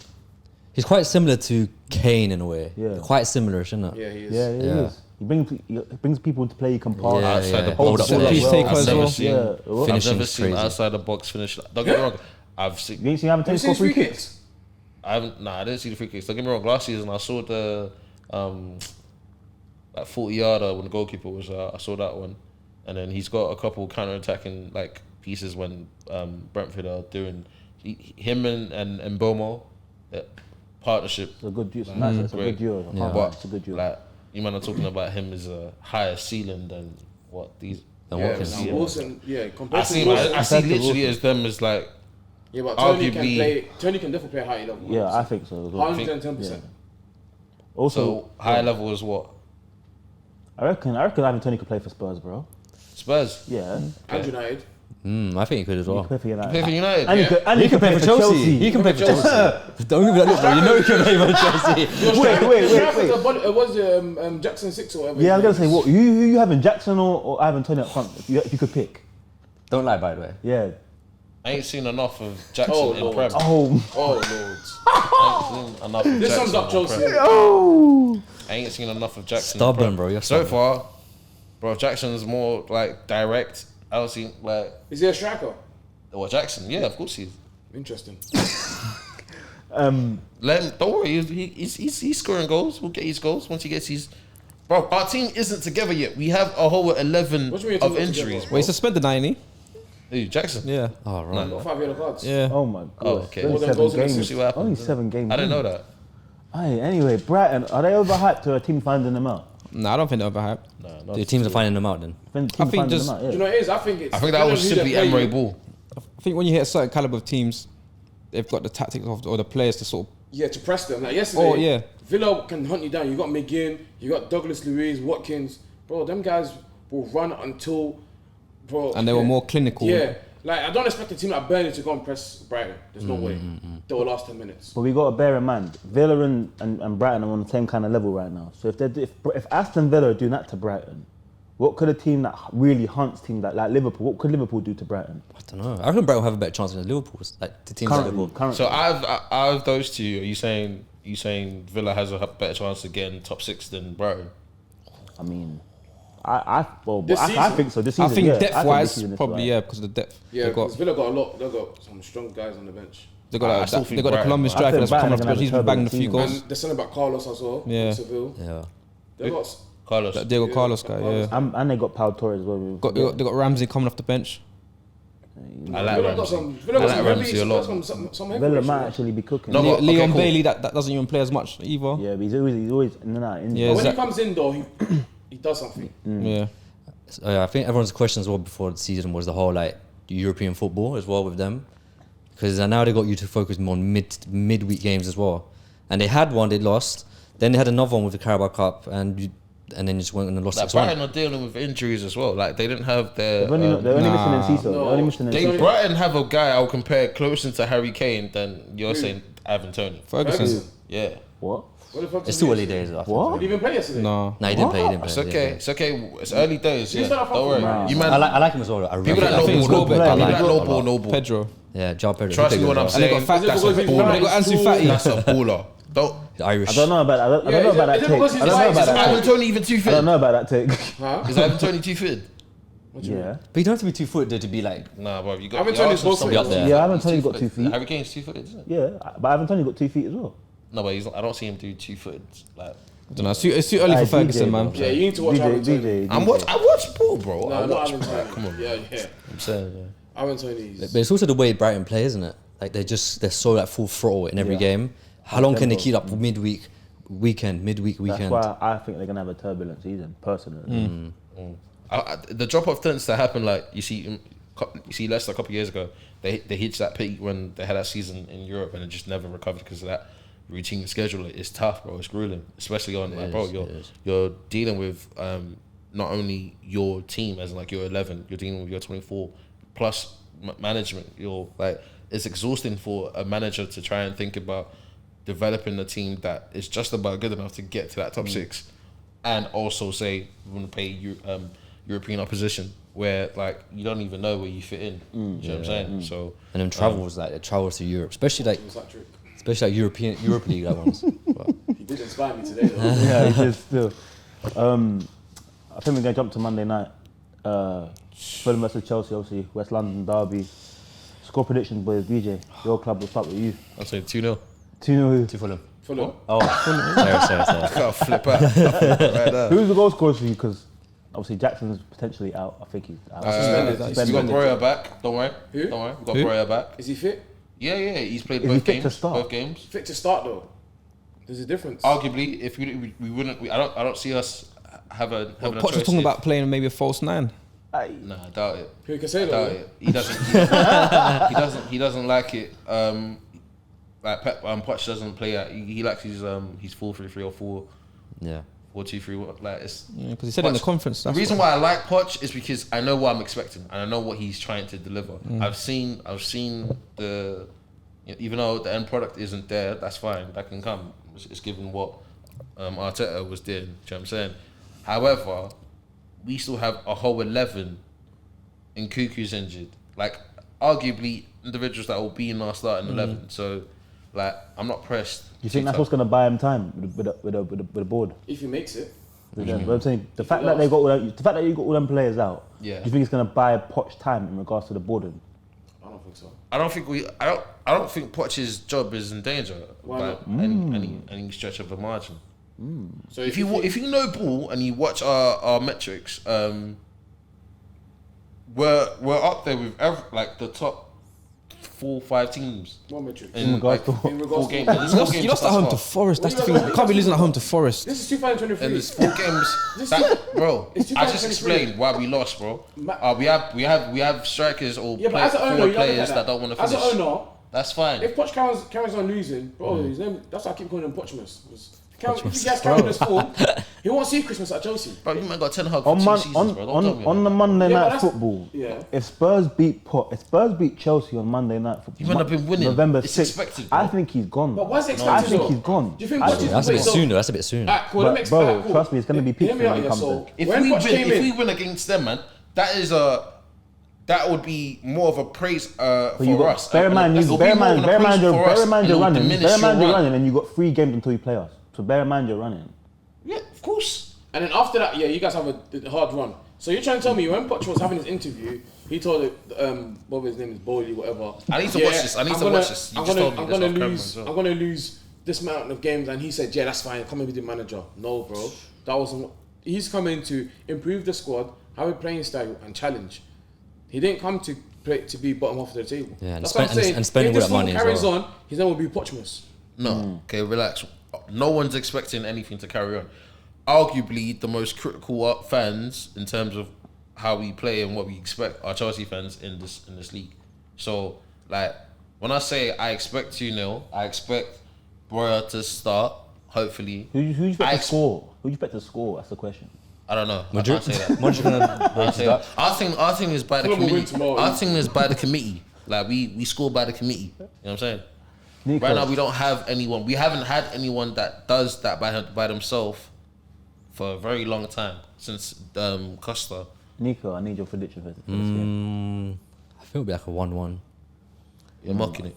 He's quite similar to Kane in a way.
Yeah.
Quite similar, isn't it?
Yeah, he is.
Yeah, he
Yeah.
is. He brings people to play. He can pass.
Yeah,
Outside the
yeah.
box,
Hold up,
finish.
hold up.
Piece taker
I've
as
never
well.
seen.
Yeah. What?
Finish.
I've never
Finishing's
seen
crazy.
outside the box finish. Don't get me wrong. I've seen.
You ain't seen Ivan Toney
Have
score
you seen
free
his
kicks?
I didn't see the free kicks. Don't get me wrong. Last season, I saw the like 40-yarder when the goalkeeper was. I saw that one, and then he's got a couple counter-attacking like pieces when Brentford are doing him and Bomo partnership.
It's a good duo. It's a
great.
good duo.
Yeah.
But
It's a good duo.
like you man are talking about him as a higher ceiling than what these.
Than
Yeah,
Watkins.
now
Yeah.
Wilson. Yeah,
I
compared to
see.
Wilson.
I see
Compared to
literally
Wilson.
as them as like
Yeah, but Tony can
arguably-
play. Tony can definitely play high level.
Yeah, I think so as well.
110%.
Also,
so high level as what
I reckon Ivan Toney could play for Spurs, bro.
Spurs.
Yeah,
And United.
I think he could as
he
well.
could play for United.
Play for United.
And
yeah.
he could play for Chelsea.
He can play for Chelsea. Don't give me that look, bro. You know he can play for Chelsea.
Wait.
What was it, Jackson 6 or whatever?
Yeah, I was gonna say, what who you having, Jackson or Ivan Toney up front? If you could pick,
Don't lie, by the way.
yeah.
I ain't seen enough of Jackson
Oh,
in
Lord.
Prem.
Oh,
Oh lord.
I ain't seen enough of
This
Jackson
sums up
in
Chelsea.
Prem.
oh.
I ain't seen enough of Jackson. in
Stubborn,
Prem.
bro, you're
So
stubborn.
far, bro, Jackson's more like direct. I don't see like
Is he a striker?
Jackson. Yeah, of course he is.
Interesting.
Let him. Don't worry. He's scoring goals. We'll get his goals once he gets his. Bro, our team isn't together yet. We have a whole 11
What do you mean
of
it's not
injuries.
together?
Bro.
Wait, he's suspended, ain't he?
Who, Jackson.
Yeah.
Oh, right.
Got 5 yellow cards.
Yeah.
Oh my god.
Oh, okay.
Only
More than
7
goals in the
games.
We'll see what happens.
Only 7 games.
I didn't know that.
Aye, anyway, Brighton, are they overhyped or are team finding them out?
No, I don't think they're overhyped.
No,
The teams are finding them out then.
Team
think
finding
just-
them out,
Do you
yeah.
know what it is? I think it's.
I think that was
depending
simply
on who they're
Emery
playing.
Ball.
I think when you hit a certain caliber of teams, they've got the tactics or the players to sort of.
Yeah, to press them. Like yesterday,
Oh, yeah.
Villa can hunt you down. You got McGinn, you got Douglas Luiz, Watkins. Bro, them guys will run until. Bro,
And they were more clinical.
Yeah. Like, I don't expect a team like Burnley to go and press Brighton. There's no way. They will last 10 minutes.
But we got to bear in mind, Villa and Brighton are on the same kind of level right now. So if Aston Villa are doing that to Brighton, what could a team that really hunts team like Liverpool, what could Liverpool do to Brighton?
I don't know. I reckon Brighton will have a better chance than Liverpool. Like the teams like Liverpool.
Currently.
So out of those two, are you saying Villa has a better chance of getting top 6 than Brighton?
I mean,
This
I
season?
think so. This season,
I think
yeah.
depth
this
wise,
season is
probably
right.
yeah, because of the depth.
Yeah,
They've
because
got,
Villa got a lot. They got some strong guys on the bench.
they
I
got,
still
they
think
got a
Brighton,
Colombian
man.
striker
I think
that's coming off
Brighton
the bench. He's
are
been banging a
gonna
few
have a
goals.
And they're sending back Carlos as well.
Yeah.
Seville.
Yeah.
They got.
Carlos.
That Diego
Yeah,
Carlos guy,
Carlos.
yeah.
And they got Pau Torres as well.
They got Ramsey coming off the bench.
I like
Villa got
Ramsey.
some. Villa
I
got
like
some
Ramsey
heavy-
a lot.
Some
Villa
heavyweights,
might
you know.
actually be cooking.
No, but-
Leon
cool.
Bailey, that doesn't even play as much either.
Yeah, but he's always in and out.
Yeah,
But when he
Zach-
comes in though, he does something.
Yeah.
So, I think everyone's question as well before the season was the whole like European football as well with them, because now they got you to focus more on midweek games as well, and they had one they lost, then they had another one with the Carabao Cup, and then just went and lost
Like
6-1.
Brighton are dealing with injuries as well. Like they didn't have their.
They're only missing
Nah.
Enciso. They're only missing Enciso.
Brighton have a guy I'll compare closer to Harry Kane than you're saying Ivan Toney.
Ferguson.
Yeah.
What?
What the fuck
It's
did
too
he
early
do?
days. I think.
What?
Did he even play yesterday?
No.
No, he didn't play. He didn't play.
It's
he didn't
okay.
play.
It's okay. It's early days.
He's
Yeah.
not a
Don't worry.
fucking
You
man.
man.
I like him as well. I
People
really
that
I
know
think it's
ball,
Robert.
people
I
that
like
know ball, know ball.
Pedro.
Yeah, Joel Pedro.
Trust
He's
me
big
when
as
I'm
well.
And they
saying
got
that's a
Is it because he's
baller.
right?
They got Ansu Fati.
That's a baller.
Irish.
I don't know about that. I don't know about that
is it
take.
because he's
I don't know
white?
about
Is
that
Ivan
take.
Toney even too
I
fit?
don't know about that take.
Huh?
Is Ivan Toney too fit?
What do you mean?
Yeah.
But you don't have to be 2-footed to be like.
Nah, bro, you got.
Ivan
you
Toney's
asked him
both
something.
up there.
Yeah, Ivan Toney's
He's
got 2 feet.
Harry Kane's 2-footed, isn't it?
Yeah, but Ivan Toney's got 2 feet as well.
No, but he's not, I don't see him do 2-footed. Like,
I don't know. It's too early
Aye,
for Ferguson,
DJ,
man.
bro.
Yeah, you need to watch Ivan Toney.
I watch ball, bro.
No,
I
not
watch.
Ivan
Bro.
Toney.
Come on,
Yeah,
man.
yeah.
I'm saying, yeah.
Ivan Toney's.
But it's also the way Brighton play, isn't it? Like they're so like full throttle in every
Yeah.
game. How long can they
tempo.
keep up midweek, weekend?
That's
Weekend?
why I think they're gonna have a turbulent season, personally.
The drop off tends to happen. Like you see Leicester a couple of years ago. They hit that peak when they had that season in Europe, and it just never recovered because of that routine schedule. It's tough, bro. It's grueling, especially on like, bro. You're dealing with not only your team as like your 11, you're dealing with your 24 plus management. You're like, it's exhausting for a manager to try and think about developing a team that is just about good enough to get to that top 6, and also say we want to play European opposition where like you don't even know where you fit in. You know what I'm saying? So
And then travels to Europe, especially like Europe League that ones. But
He did inspire me today, though.
Yeah, he did still. I think we're gonna jump to Monday night. Fulham versus Chelsea, obviously West London derby. Score predictions, boys. BJ, your club will start with you.
I'm saying 2-0.
2-0.
to Fulham.
Fulham.
Oh, sorry.
Gotta flip out. Right there.
Who's the goal scorers for you? Because obviously Jackson's potentially out. I think he's out.
We got Breuer back. Don't worry.
Who?
Don't worry. We got
Who?
Breuer back.
Is he fit?
Yeah. He's played
Is he
both
fit to
games.
start?
Both games.
Fit to start though. There's a difference.
Arguably, if we wouldn't, I don't see us having a
Poch
choice.
was talking
if-
about playing maybe a false 9.
Aye.
Nah, I doubt it.
Who can
I
say
doubt
that?
it. He doesn't. He doesn't like it. Like Poch doesn't play at. He likes his 4-3-3 or 4-2-3. Like it's.
Because he said it in the
Poch-
conference.
The
That's
reason
why.
why I like Poch is because I know what I'm expecting and I know what he's trying to deliver. I've seen the, even though the end product isn't there, that's fine. That can come. It's given what Arteta was doing. Do you know what I'm saying? However, we still have a whole 11 in Cuckoo's injured. Like, arguably individuals that will be in our starting 11. So, like, I'm not pressed.
You think that's what's going to buy him time with the board?
If he makes it.
But I'm saying the fact that you got all them players out.
Yeah.
Do you think it's going to buy Poch time in regards to the boarding?
I don't think so.
I don't think Poch's job is in danger
Why
by
not?
any stretch of the margin.
So
If you know ball and you watch our metrics, we're up there with the top 4-5 teams
what metric?
in
regards to-
In regards
4
to-
games.
You lost at home to Forest. That's the thing. You can't be losing at home to Forest.
This is 2023.
And there's 4 games. Bro,
It's
I just
2023.
explained why we lost, bro. We have strikers or
Yeah, but as an owner,
forward
you gotta
players
look at
that don't want to
As
finish.
an owner,
That's fine.
if Poch carries on losing, bro, his name, that's why I keep calling him Pochmas. If he gets carried this form, he won't see Christmas at Chelsea.
Bro, you might got 10 hug for
On
2
mon-
seasons,
on
bro. Don't tell me
on
that.
the Monday
Yeah, but
night
that's-
football.
yeah.
If Spurs beat Chelsea on Monday night football,
You might have been winning.
November
It's
6th.
expected, bro.
I think he's gone.
But why is it
I
expected
think
though?
he's gone.
Do you think
I
Poch
think-
is
That's a bit
so-
soon, though. That's a bit soon.
Alright, cool.
But, bro, trust me, it's gonna be peak
Hear
for
me
him
out
when it
here,
comes
so
to.
If
when
we
Poch came
win,
in,
win against them, man, that would be more of a praise
But you
for
got,
us.
bear in mind,
It'll be
bear in
more
mind,
of a
bear in
praise
mind, you're
for us,
bear in mind
and
you're
it'll
running.
diminish
Bear in mind
your
you're
run.
running, and you got 3 games until you play us. So bear in mind you're running.
Yeah, of course.
and then after that, yeah, you guys have a hard run. So you're trying to tell me when Poch was having his interview, he told it, what his name is, Bowley, whatever.
I need to watch this. I need to watch this. You just told me this off camera as well.
I'm gonna lose this amount of games, and he said, yeah, that's fine. Come and be the manager. No, bro, that wasn't. He's coming to improve the squad, have a playing style, and challenge. He didn't come to play to be bottom half of the table.
Yeah, and
that's
spend-
what I'm saying.
and spending
if
all
this
that money
form
as
carries
well.
on, his name will be Pochmas.
No, okay, relax. No one's expecting anything to carry on. Arguably, the most critical fans in terms of how we play and what we expect are Chelsea fans in this league. So, like, when I say I expect 2-0, I expect Breuer to start. Hopefully,
Who you expect
I
to
ex-
score? Who you expect to score? That's the question.
I don't know.
Madrid?
I can't say that.
Madrid gonna
I can't say that. Our thing is by the
Fulham will win
committee.
tomorrow.
Our thing is by the committee. Like we score by the committee. You know what I'm saying?
Nico,
Right now, we don't have anyone. We haven't had anyone that does that by themselves for a very long time since Costa.
Nico, I need your prediction for this game.
I think it'll be like a 1-1.
You're mocking it.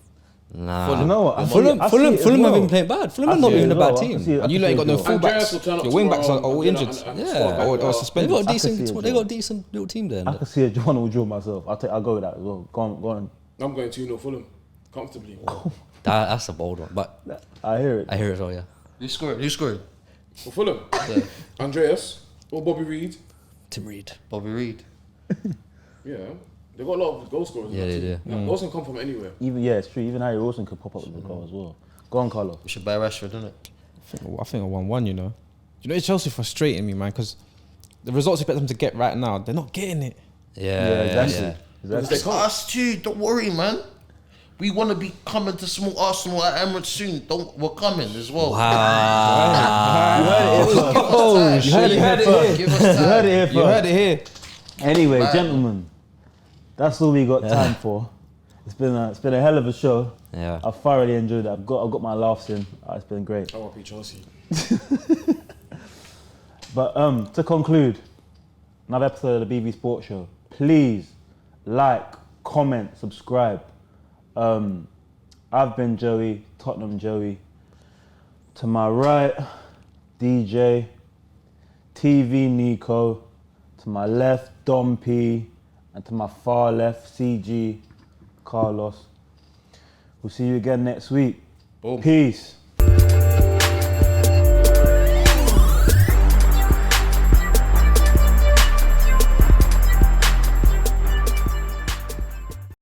Nah.
You know what? I see
Fulham
it as
have
well.
been playing bad. Fulham
I
have not
see it
been a
as
bad
well. I
team.
can see it-
And you
I
ain't got
can
no
see it as well.
Andreas will
fullbacks.
turn up
Your wing backs
tomorrow
are all
and-
injured.
Yeah.
Or suspended.
They've got a
I can see
decent.
it
They
as
got
well.
a decent little team there.
I can see a John will draw myself. I'll go with that as well. Go on.
I'm going 2-0 Fulham. Comfortably.
That's a bold one, but
I hear it.
I hear it all. Yeah.
Who scored?
For Fulham. Andreas or Bobby Reed.
Tim Reed.
Bobby Reed.
Yeah. They got a lot of goal scorers. in
Yeah,
that
they
team.
do.
Like, goals can come from anywhere.
It's true. Even Harry Wilson could pop up with the goal as well. Go on, Carlo.
We should buy Rashford, innit?
I think a 1-1, you know. It's Chelsea frustrating me, man, because the results you expect them to get right now, they're not getting it.
Yeah,
exactly.
yeah.
Exactly.
It's us too. Don't worry, man. We want to be coming to small Arsenal at Emirates soon. We're coming as well.
Wow.
You heard it here. Give us time.
You heard it here first.
You heard it here.
Anyway,
Man.
gentlemen, that's all we got time for. It's been a hell of a show.
Yeah.
I thoroughly enjoyed it. I've got my laughs in. It's been great.
RIP Chelsea.
But to conclude, another episode of the BV Sports Show. Please like, comment, subscribe. I've been Joey, Tottenham Joey. To my right, DJ, TV Nico. To my left, Dom P. And to my far left, CG, Carlos. We'll see you again next week.
Boom.
Peace.